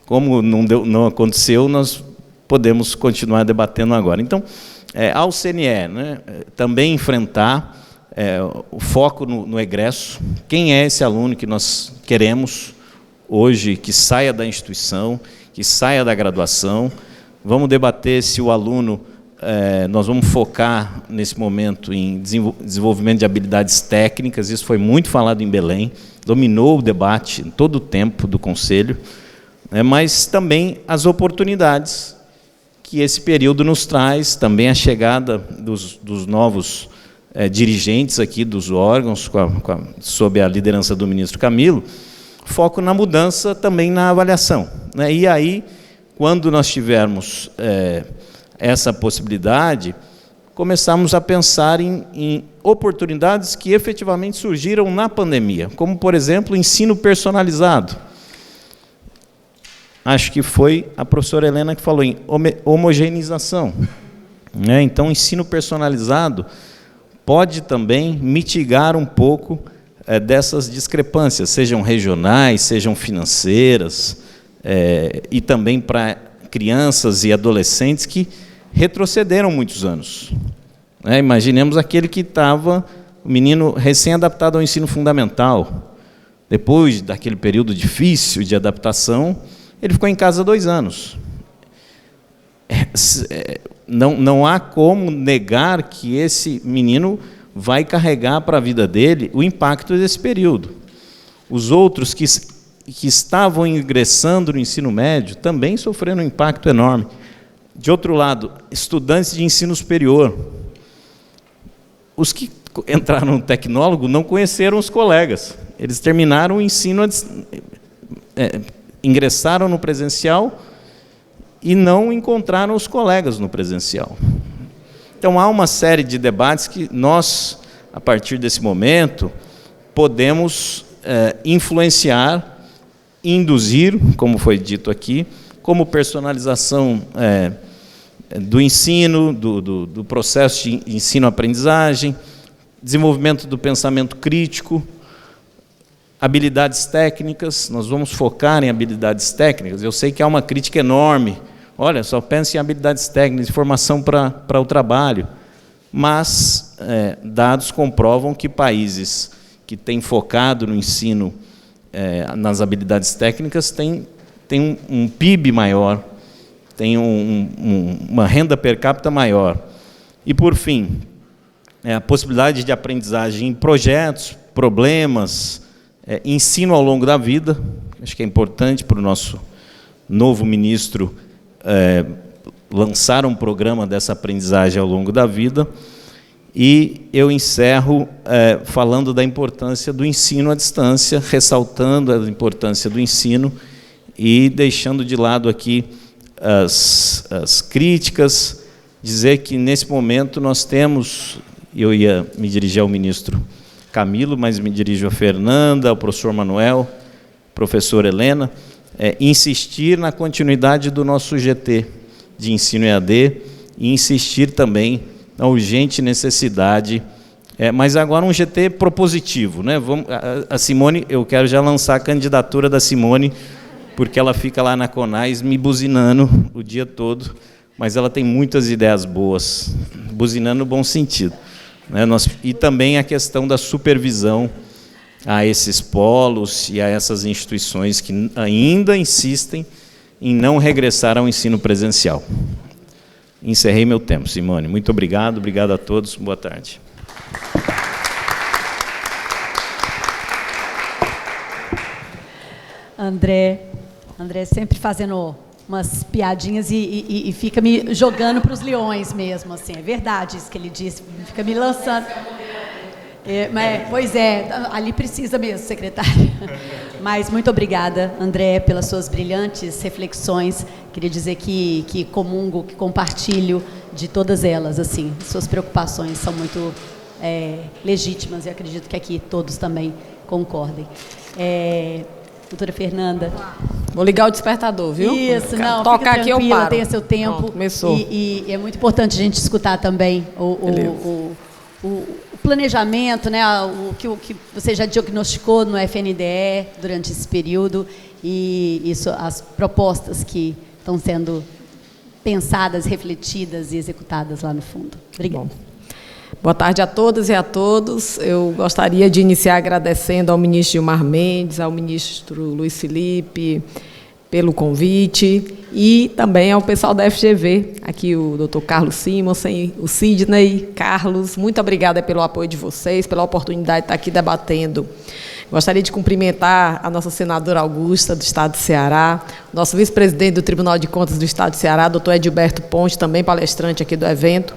Como não aconteceu, nós podemos continuar debatendo agora. Então, ao CNE, né, também enfrentar o foco no egresso. Quem é esse aluno que nós queremos hoje que saia da instituição, que saia da graduação? Vamos debater se o aluno, nós vamos focar nesse momento em desenvolvimento de habilidades técnicas, isso foi muito falado em Belém, dominou o debate todo o tempo do Conselho, mas também as oportunidades que esse período nos traz, também a chegada dos novos dirigentes aqui dos órgãos, sob a liderança do ministro Camilo, foco na mudança também na avaliação, né? E aí, quando nós tivermos essa possibilidade, começamos a pensar em oportunidades que efetivamente surgiram na pandemia, como, por exemplo, o ensino personalizado. Acho que foi a professora Helena que falou em homogeneização, né? Então, o ensino personalizado pode também mitigar um pouco dessas discrepâncias, sejam regionais, sejam financeiras, e também para crianças e adolescentes que retrocederam muitos anos. Imaginemos aquele que estava, o menino recém-adaptado ao ensino fundamental. Depois daquele período difícil de adaptação, ele ficou em casa 2 anos. Não há como negar que esse menino vai carregar para a vida dele o impacto desse período. Os outros que estavam ingressando no ensino médio também sofreram um impacto enorme. De outro lado, estudantes de ensino superior. Os que entraram no tecnólogo não conheceram os colegas. Eles terminaram o ensino, ingressaram no presencial e não encontraram os colegas no presencial. Então, há uma série de debates que nós, a partir desse momento, podemos influenciar, induzir, como foi dito aqui, como personalização do ensino, do processo de ensino-aprendizagem, desenvolvimento do pensamento crítico, habilidades técnicas. Nós vamos focar em habilidades técnicas. Eu sei que há uma crítica enorme. Olha, só pense em habilidades técnicas, formação para o trabalho. Mas dados comprovam que países que têm focado no ensino nas habilidades técnicas têm um PIB maior, tem uma renda per capita maior. E, por fim, a possibilidade de aprendizagem em projetos, problemas, ensino ao longo da vida. Acho que é importante para o nosso novo ministro lançar um programa dessa aprendizagem ao longo da vida. E eu encerro falando da importância do ensino à distância, ressaltando a importância do ensino e deixando de lado aqui as críticas, dizer que, nesse momento, nós temos, eu ia me dirigir ao ministro Camilo, mas me dirijo a Fernanda, ao professor Manuel, professora Helena, insistir na continuidade do nosso GT de ensino EAD e insistir também na urgente necessidade, mas agora um GT propositivo, né? A Simone, eu quero já lançar a candidatura da Simone, porque ela fica lá na Conais me buzinando o dia todo, mas ela tem muitas ideias boas, buzinando no bom sentido, né? E também a questão da supervisão a esses polos e a essas instituições que ainda insistem em não regressar ao ensino presencial. Encerrei meu tempo, Simone. Muito obrigado, obrigado a todos, boa tarde. André sempre fazendo umas piadinhas e fica me jogando para os leões mesmo, assim, é verdade isso que ele disse, fica me lançando. Pois é, ali precisa mesmo, secretário. Mas muito obrigada, André, pelas suas brilhantes reflexões. Queria dizer que comungo, que compartilho de todas elas, assim, suas preocupações são muito legítimas e acredito que aqui todos também concordem. Doutora Fernanda. Vou ligar o despertador, viu? Isso, não, tocar aqui eu paro. Tenha seu tempo. Pronto, começou. E é muito importante a gente escutar também o planejamento, né, o que você já diagnosticou no FNDE durante esse período e as propostas que estão sendo pensadas, refletidas e executadas lá no fundo. Obrigada. Bom. Boa tarde a todas e a todos. Eu gostaria de iniciar agradecendo ao ministro Gilmar Mendes, ao ministro Luiz Felipe, pelo convite, e também ao pessoal da FGV, aqui o doutor Carlos Simonsen, o Sidney, Carlos, muito obrigada pelo apoio de vocês, pela oportunidade de estar aqui debatendo Gostaria de cumprimentar a nossa senadora Augusta, do Estado do Ceará, nosso vice-presidente do Tribunal de Contas do Estado do Ceará, doutor Edilberto Ponte, também palestrante aqui do evento.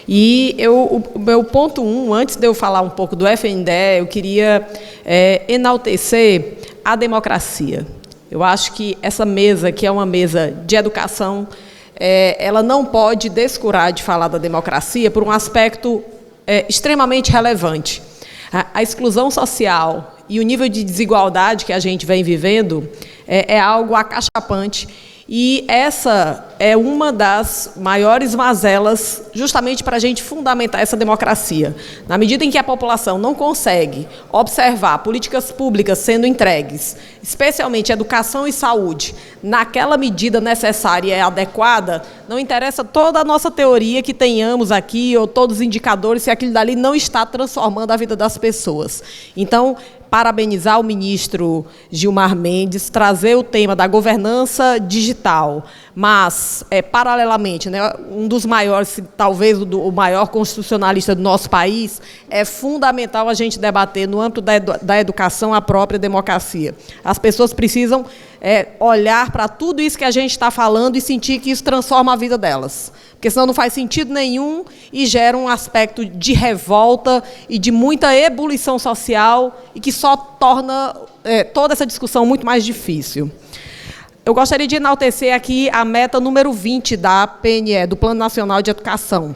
E o meu ponto 1, antes de eu falar um pouco do FNDE, eu queria enaltecer a democracia. Eu acho que essa mesa, que é uma mesa de educação, ela não pode descurar de falar da democracia por um aspecto extremamente relevante. A exclusão social e o nível de desigualdade que a gente vem vivendo é algo acachapante, e essa é uma das maiores mazelas justamente para a gente fundamentar essa democracia. Na medida em que a população não consegue observar políticas públicas sendo entregues, especialmente educação e saúde, naquela medida necessária e adequada, não interessa toda a nossa teoria que tenhamos aqui, ou todos os indicadores, se aquilo dali não está transformando a vida das pessoas. Então, parabenizar o ministro Gilmar Mendes, trazer o tema da governança digital, mas, paralelamente, né, um dos maiores, talvez o maior constitucionalista do nosso país, é fundamental a gente debater, no âmbito da educação, a própria democracia. As pessoas precisam olhar para tudo isso que a gente está falando e sentir que isso transforma a vida delas. Porque senão não faz sentido nenhum e gera um aspecto de revolta e de muita ebulição social, e que só torna toda essa discussão muito mais difícil. Eu gostaria de enaltecer aqui a meta número 20 da PNE, do Plano Nacional de Educação.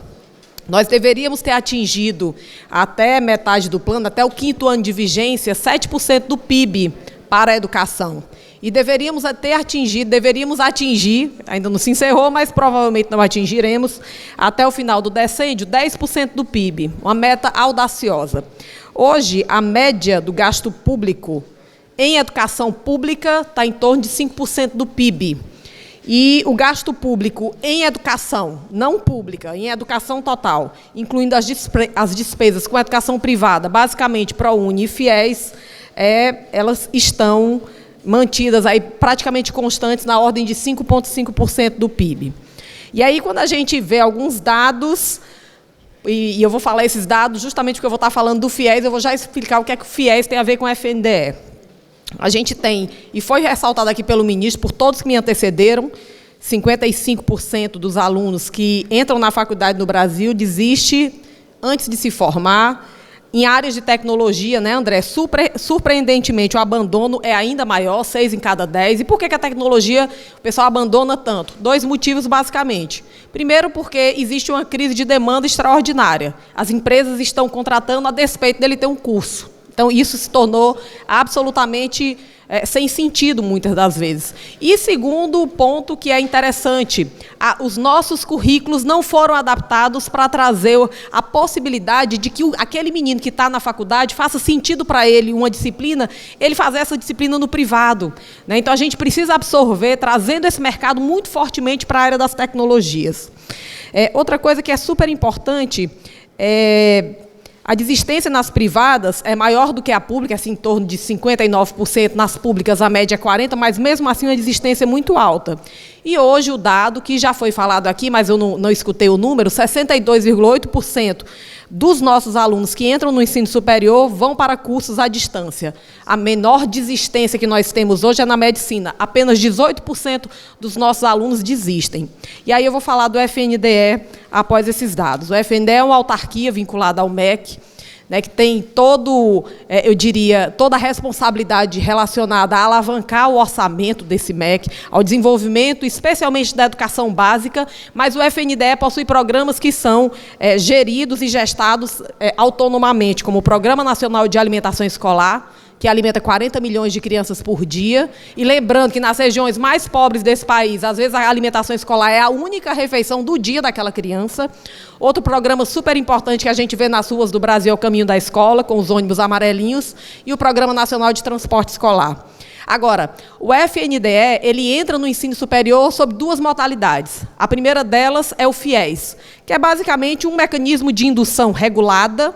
Nós deveríamos ter atingido, até metade do plano, até o 5º ano de vigência, 7% do PIB para a educação. E deveríamos atingir, ainda não se encerrou, mas provavelmente não atingiremos, até o final do decênio, 10% do PIB, uma meta audaciosa. Hoje, a média do gasto público em educação pública está em torno de 5% do PIB. E o gasto público em educação, não pública, em educação total, incluindo as despesas com educação privada, basicamente ProUni e FIES, elas estão mantidas aí praticamente constantes, na ordem de 5,5% do PIB. E aí, quando a gente vê alguns dados, e eu vou falar esses dados justamente porque eu vou estar falando do FIES, eu vou já explicar o que é que o FIES tem a ver com o FNDE. A gente tem, e foi ressaltado aqui pelo ministro, por todos que me antecederam, 55% dos alunos que entram na faculdade no Brasil desistem antes de se formar. Em áreas de tecnologia, né, André, surpreendentemente, o abandono é ainda maior, 6 em cada 10. E por que a tecnologia o pessoal abandona tanto? 2 motivos, basicamente. Primeiro, porque existe uma crise de demanda extraordinária. As empresas estão contratando a despeito dele ter um curso. Então, isso se tornou absolutamente sem sentido, muitas das vezes. E segundo ponto que é interessante, os nossos currículos não foram adaptados para trazer a possibilidade de que aquele menino que está na faculdade faça sentido para ele uma disciplina, ele fazer essa disciplina no privado, né? Então, a gente precisa absorver, trazendo esse mercado muito fortemente para a área das tecnologias. Outra coisa que é super importante a desistência nas privadas é maior do que a pública, assim, em torno de 59%, nas públicas a média é 40%, mas mesmo assim a desistência é muito alta. E hoje o dado, que já foi falado aqui, mas eu não escutei o número, 62,8% dos nossos alunos que entram no ensino superior vão para cursos à distância. A menor desistência que nós temos hoje é na medicina. Apenas 18% dos nossos alunos desistem. E aí eu vou falar do FNDE após esses dados. O FNDE é uma autarquia vinculada ao MEC, né, que tem eu diria, toda a responsabilidade relacionada a alavancar o orçamento desse MEC, ao desenvolvimento, especialmente da educação básica, mas o FNDE possui programas que são geridos e gestados autonomamente, como o Programa Nacional de Alimentação Escolar, que alimenta 40 milhões de crianças por dia. E lembrando que nas regiões mais pobres desse país, às vezes a alimentação escolar é a única refeição do dia daquela criança. Outro programa super importante que a gente vê nas ruas do Brasil é o Caminho da Escola, com os ônibus amarelinhos, e o Programa Nacional de Transporte Escolar. Agora, o FNDE, ele entra no ensino superior sob 2 modalidades. A primeira delas é o FIES, que é basicamente um mecanismo de indução regulada,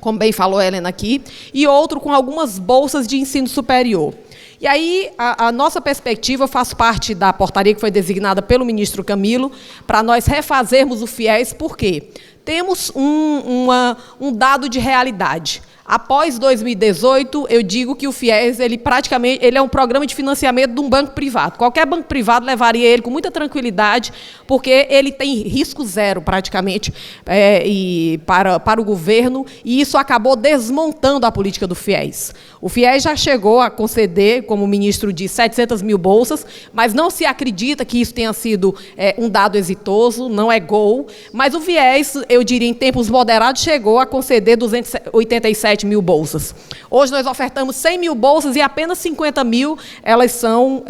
como bem falou a Helena aqui, e outro com algumas bolsas de ensino superior. E aí, a nossa perspectiva faz parte da portaria que foi designada pelo ministro Camilo, para nós refazermos o FIES, por quê? Temos um dado de realidade. Após 2018, eu digo que o FIES, ele é um programa de financiamento de um banco privado. Qualquer banco privado levaria ele com muita tranquilidade, porque ele tem risco zero, praticamente, para o governo, e isso acabou desmontando a política do FIES. O FIES já chegou a conceder, como o ministro disse, 700 mil bolsas, mas não se acredita que isso tenha sido um dado exitoso, não é gol, mas o FIES, eu diria, em tempos moderados, chegou a conceder 287 mil bolsas. Hoje nós ofertamos 100 mil bolsas e apenas 50 mil elas são,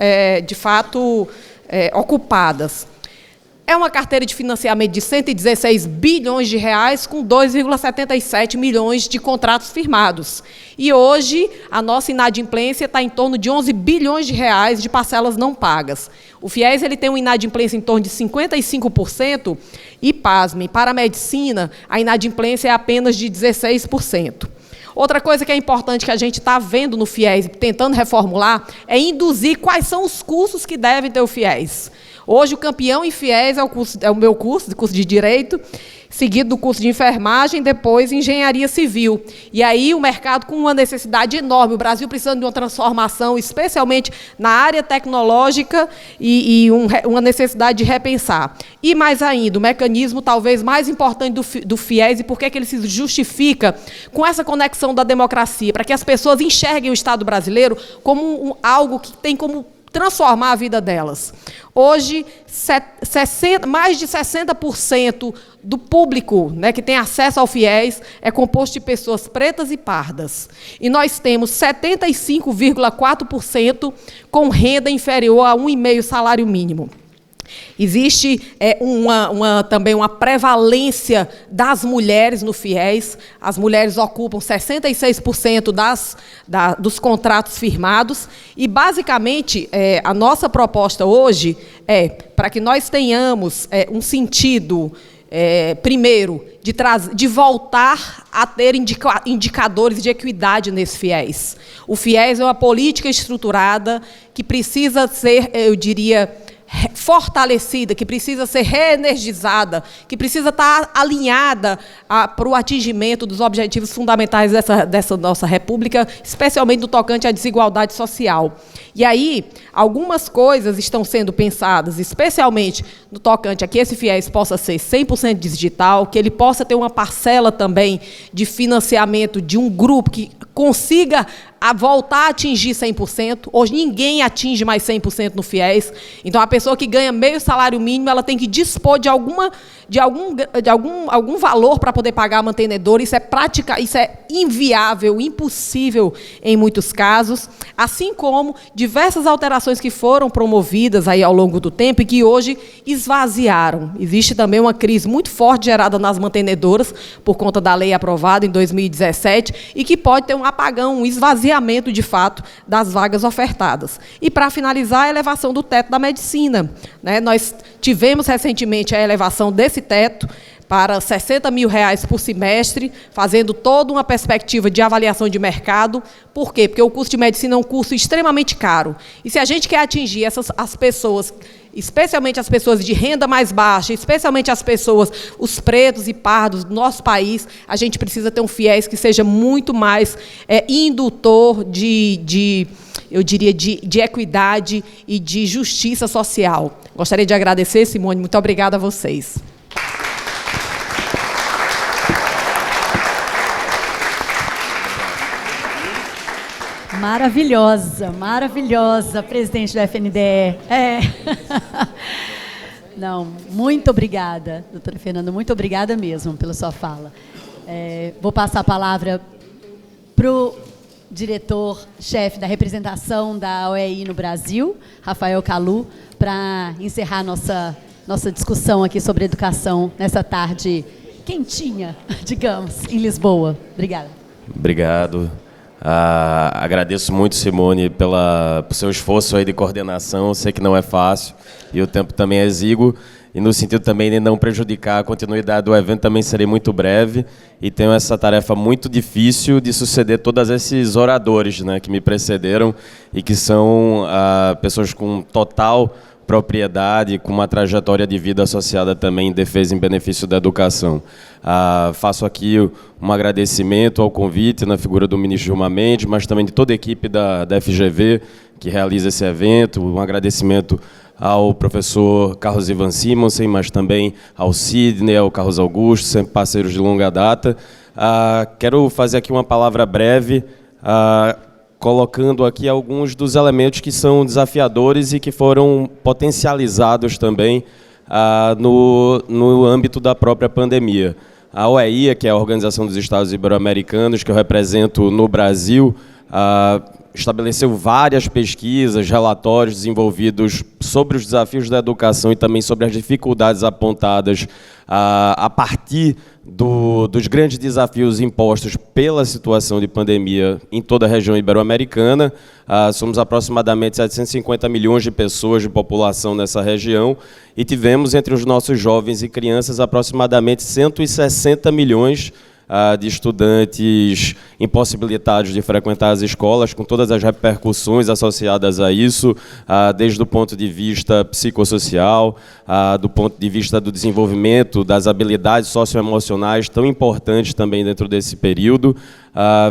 de fato, ocupadas. É uma carteira de financiamento de 116 bilhões de reais com 2,77 milhões de contratos firmados. E hoje a nossa inadimplência está em torno de 11 bilhões de reais de parcelas não pagas. O FIES ele tem uma inadimplência em torno de 55% e, pasmem, para a medicina a inadimplência é apenas de 16%. Outra coisa que é importante que a gente está vendo no FIES, tentando reformular, é induzir quais são os cursos que devem ter o FIES. Hoje, o campeão em FIES é o meu curso de Direito, seguido do curso de Enfermagem, depois Engenharia Civil. E aí o mercado com uma necessidade enorme, o Brasil precisando de uma transformação, especialmente na área tecnológica, e uma necessidade de repensar. E mais ainda, o mecanismo talvez mais importante do FIES, e por que ele se justifica com essa conexão da democracia, para que as pessoas enxerguem o Estado brasileiro como algo que tem como transformar a vida delas. Hoje, mais de 60% do público, né, que tem acesso ao FIES é composto de pessoas pretas e pardas. E nós temos 75,4% com renda inferior a 1,5 salário mínimo. Existe também uma prevalência das mulheres no FIES. As mulheres ocupam 66% dos contratos firmados. E, basicamente, a nossa proposta hoje é para que nós tenhamos um sentido, primeiro, de voltar a ter indicadores de equidade nesse FIES. O FIES é uma política estruturada que precisa ser, eu diria, fortalecida, que precisa ser reenergizada, que precisa estar alinhada para o atingimento dos objetivos fundamentais dessa nossa República, especialmente no tocante à desigualdade social. E aí, algumas coisas estão sendo pensadas, especialmente no tocante a que esse FIES possa ser 100% digital, que ele possa ter uma parcela também de financiamento de um grupo que consiga voltar a atingir 100%. Hoje ninguém atinge mais 100% no FIES. Então, a pessoa que ganha meio salário mínimo, ela tem que dispor de algum valor para poder pagar a mantenedora. Isso é inviável, impossível em muitos casos. Assim como diversas alterações que foram promovidas aí ao longo do tempo e que hoje esvaziaram. Existe também uma crise muito forte gerada nas mantenedoras por conta da lei aprovada em 2017 e que pode ter um apagão, um esvaziamento, de fato, das vagas ofertadas. E, para finalizar, a elevação do teto da medicina, né? Nós tivemos recentemente a elevação desse teto para R$60 mil por semestre, fazendo toda uma perspectiva de avaliação de mercado. Por quê? Porque o curso de medicina é um curso extremamente caro. E se a gente quer atingir as pessoas, especialmente as pessoas de renda mais baixa, especialmente as pessoas, os pretos e pardos do nosso país, a gente precisa ter um FIES que seja muito mais indutor eu diria, de equidade e de justiça social. Gostaria de agradecer, Simone, muito obrigada a vocês. Maravilhosa, maravilhosa, presidente do FNDE. Não, muito obrigada, doutora Fernanda, muito obrigada mesmo pela sua fala. Vou passar a palavra para o diretor-chefe da representação da OEI no Brasil, Rafael Kalu, para encerrar nossa discussão aqui sobre educação nessa tarde quentinha, digamos, em Lisboa. Obrigada. Obrigado. Agradeço muito, Simone, pelo seu esforço aí de coordenação. Eu sei que não é fácil e o tempo também é exíguo. E no sentido também de não prejudicar a continuidade do evento, também serei muito breve. E tenho essa tarefa muito difícil de suceder todos esses oradores, né, que me precederam e que são pessoas com total propriedade, com uma trajetória de vida associada também em defesa em benefício da educação. Faço aqui um agradecimento ao convite na figura do ministro Gilmar Mendes, mas também de toda a equipe da FGV que realiza esse evento, um agradecimento ao professor Carlos Ivan Simonsen, mas também ao Sidney, ao Carlos Augusto, sempre parceiros de longa data. Quero fazer aqui uma palavra breve, colocando aqui alguns dos elementos que são desafiadores e que foram potencializados também no âmbito da própria pandemia. A OEI, que é a Organização dos Estados Ibero-Americanos, que eu represento no Brasil, estabeleceu várias pesquisas, relatórios desenvolvidos sobre os desafios da educação e também sobre as dificuldades apontadas a partir dos grandes desafios impostos pela situação de pandemia em toda a região ibero-americana. Somos aproximadamente 750 milhões de pessoas de população nessa região e tivemos entre os nossos jovens e crianças aproximadamente 160 milhões de estudantes impossibilitados de frequentar as escolas, com todas as repercussões associadas a isso, desde o ponto de vista psicossocial, do ponto de vista do desenvolvimento das habilidades socioemocionais tão importantes também dentro desse período.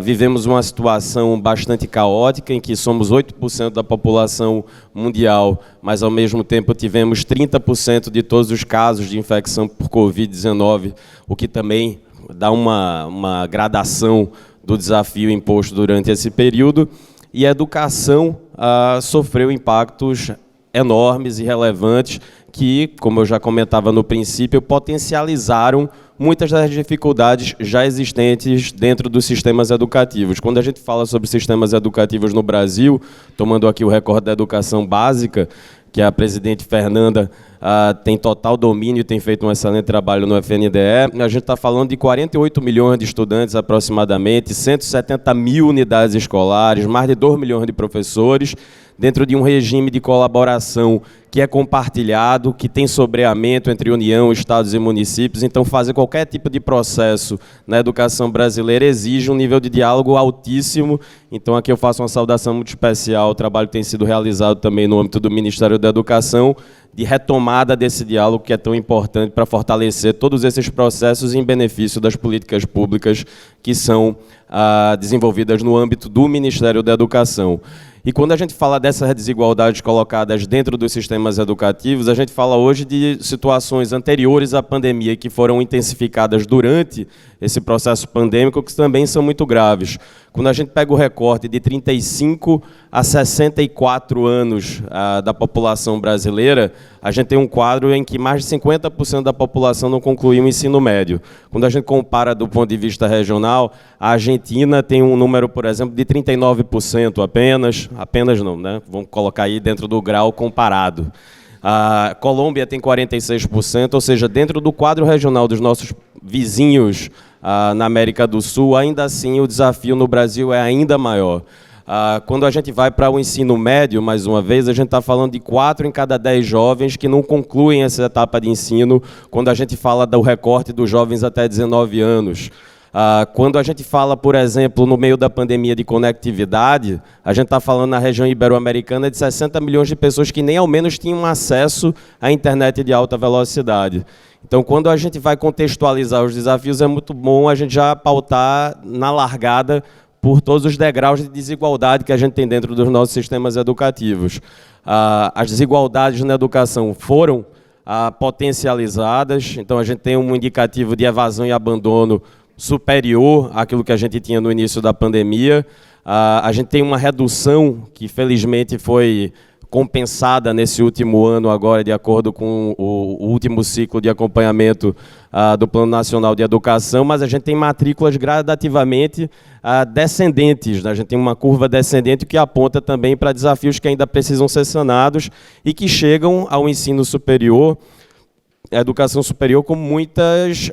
Vivemos uma situação bastante caótica, em que somos 8% da população mundial, mas ao mesmo tempo tivemos 30% de todos os casos de infecção por Covid-19, o que também dá uma gradação do desafio imposto durante esse período, e a educação sofreu impactos enormes e relevantes que, como eu já comentava no princípio, potencializaram muitas das dificuldades já existentes dentro dos sistemas educativos. Quando a gente fala sobre sistemas educativos no Brasil, tomando aqui o recorte da educação básica, que a presidente Fernanda tem total domínio e tem feito um excelente trabalho no FNDE. A gente está falando de 48 milhões de estudantes aproximadamente, 170 mil unidades escolares, mais de 2 milhões de professores, dentro de um regime de colaboração que é compartilhado, que tem sobreamento entre União, Estados e municípios. Então, fazer qualquer tipo de processo na educação brasileira exige um nível de diálogo altíssimo. Então, aqui eu faço uma saudação muito especial ao trabalho que tem sido realizado também no âmbito do Ministério da Educação, de retomada desse diálogo que é tão importante para fortalecer todos esses processos em benefício das políticas públicas que são desenvolvidas no âmbito do Ministério da Educação. E quando a gente fala dessas desigualdades colocadas dentro dos sistemas educativos, a gente fala hoje de situações anteriores à pandemia que foram intensificadas durante esse processo pandêmico, que também são muito graves. Quando a gente pega o recorte de 35 a 64 anos da população brasileira, a gente tem um quadro em que mais de 50% da população não concluiu o ensino médio. Quando a gente compara do ponto de vista regional, a Argentina tem um número, por exemplo, de 39% apenas não, né? Vamos colocar aí dentro do grau comparado. A Colômbia tem 46%, ou seja, dentro do quadro regional dos nossos vizinhos na América do Sul, ainda assim o desafio no Brasil é ainda maior. Quando a gente vai para o ensino médio, mais uma vez, a gente está falando de 4 em cada 10 jovens que não concluem essa etapa de ensino, quando a gente fala do recorte dos jovens até 19 anos. Quando a gente fala, por exemplo, no meio da pandemia de conectividade, a gente está falando na região ibero-americana de 60 milhões de pessoas que nem ao menos tinham acesso à internet de alta velocidade. Então, quando a gente vai contextualizar os desafios, é muito bom a gente já pautar na largada por todos os degraus de desigualdade que a gente tem dentro dos nossos sistemas educativos. As desigualdades na educação foram potencializadas, então a gente tem um indicativo de evasão e abandono superior àquilo que a gente tinha no início da pandemia. A gente tem uma redução que, felizmente, foi compensada nesse último ano agora, de acordo com o último ciclo de acompanhamento do Plano Nacional de Educação, mas a gente tem matrículas gradativamente descendentes, né? A gente tem uma curva descendente que aponta também para desafios que ainda precisam ser sanados e que chegam ao ensino superior, a educação superior, com muitas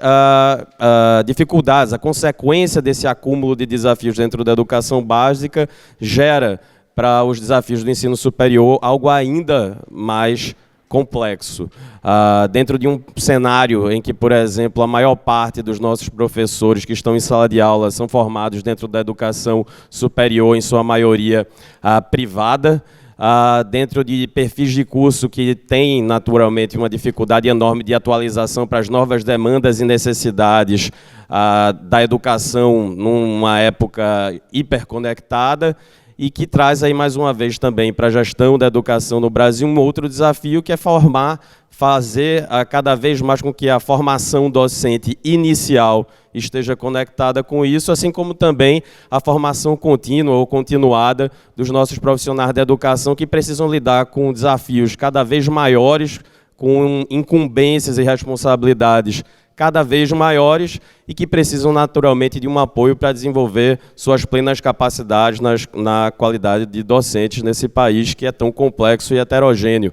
dificuldades. A consequência desse acúmulo de desafios dentro da educação básica gera para os desafios do ensino superior algo ainda mais complexo. Dentro de um cenário em que, por exemplo, a maior parte dos nossos professores que estão em sala de aula são formados dentro da educação superior, em sua maioria privada, dentro de perfis de curso que tem naturalmente uma dificuldade enorme de atualização para as novas demandas e necessidades da educação numa época hiperconectada, e que traz aí mais uma vez também para a gestão da educação no Brasil um outro desafio, que é fazer cada vez mais com que a formação docente inicial esteja conectada com isso, assim como também a formação contínua ou continuada dos nossos profissionais da educação, que precisam lidar com desafios cada vez maiores, com incumbências e responsabilidades cada vez maiores e que precisam naturalmente de um apoio para desenvolver suas plenas capacidades na qualidade de docentes nesse país que é tão complexo e heterogêneo.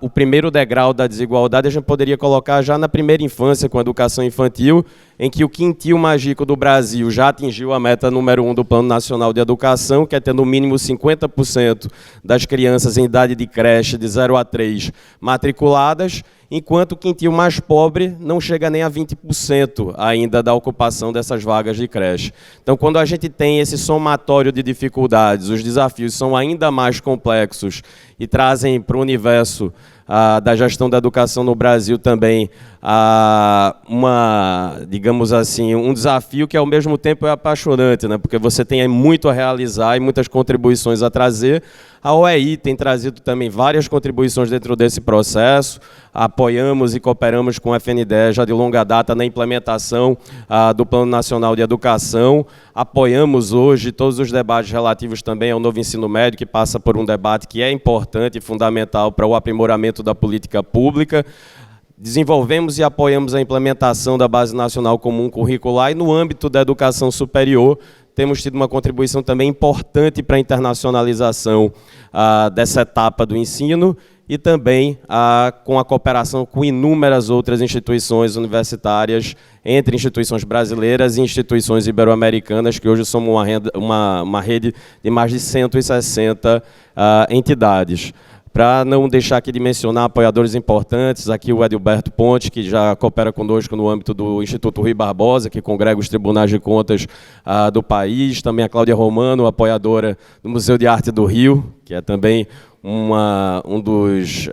O primeiro degrau da desigualdade a gente poderia colocar já na primeira infância, com a educação infantil, em que o quintil mágico do Brasil já atingiu a meta número 1 do Plano Nacional de Educação, que é ter no mínimo 50% das crianças em idade de creche de 0 a 3 matriculadas, enquanto o quintil mais pobre não chega nem a 20% ainda da ocupação dessas vagas de creche. Então, quando a gente tem esse somatório de dificuldades, os desafios são ainda mais complexos e trazem para o universo da gestão da educação no Brasil também digamos assim, um desafio que ao mesmo tempo é apaixonante, né? Porque você tem muito a realizar e muitas contribuições a trazer. A OEI tem trazido também várias contribuições dentro desse processo. Apoiamos e cooperamos com a FNDE já de longa data na implementação do Plano Nacional de Educação. Apoiamos hoje todos os debates relativos também ao novo ensino médio, que passa por um debate que é importante e fundamental para o aprimoramento da política pública. Desenvolvemos e apoiamos a implementação da Base Nacional Comum Curricular e, no âmbito da educação superior, temos tido uma contribuição também importante para a internacionalização dessa etapa do ensino e também com a cooperação com inúmeras outras instituições universitárias, entre instituições brasileiras e instituições ibero-americanas, que hoje somos uma rede de mais de 160 entidades. Para não deixar aqui de mencionar apoiadores importantes, aqui o Edilberto Ponte, que já coopera conosco no âmbito do Instituto Rui Barbosa, que congrega os tribunais de contas do país, também a Cláudia Romano, apoiadora do Museu de Arte do Rio, que é também um dos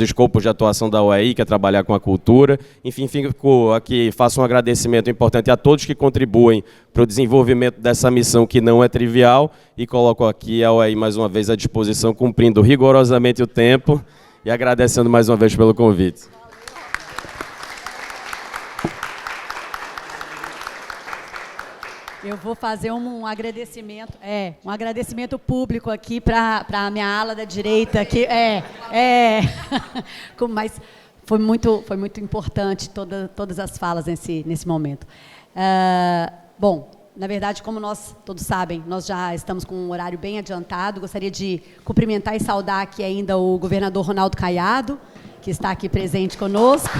escopos de atuação da UEI, que é trabalhar com a cultura. Enfim, fico aqui, faço um agradecimento importante a todos que contribuem para o desenvolvimento dessa missão que não é trivial e coloco aqui a UEI mais uma vez à disposição, cumprindo rigorosamente o tempo e agradecendo mais uma vez pelo convite. Eu vou fazer um agradecimento público aqui para a minha ala da direita, que mas foi muito importante todas as falas nesse momento. Bom, na verdade, como nós todos sabem, nós já estamos com um horário bem adiantado. Gostaria de cumprimentar e saudar aqui ainda o governador Ronaldo Caiado, que está aqui presente conosco.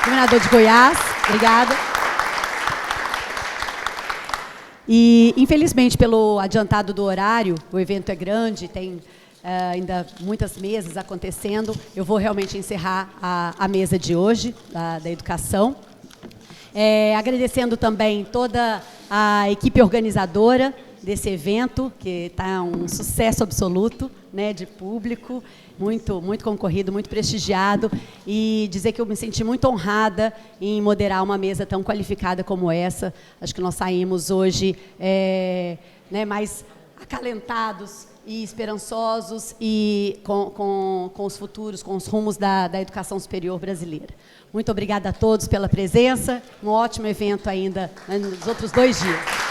Governador de Goiás, obrigada. E, infelizmente, pelo adiantado do horário, o evento é grande, tem ainda muitas mesas acontecendo. Eu vou realmente encerrar a mesa de hoje, da educação. Agradecendo também toda a equipe organizadora desse evento, que está um sucesso absoluto, né, de público, muito concorrido, muito prestigiado, e dizer que eu me senti muito honrada em moderar uma mesa tão qualificada como essa. Acho que nós saímos hoje mais acalentados e esperançosos e com os futuros, com os rumos da educação superior brasileira. Muito obrigada a todos pela presença, um ótimo evento ainda nos outros 2 dias.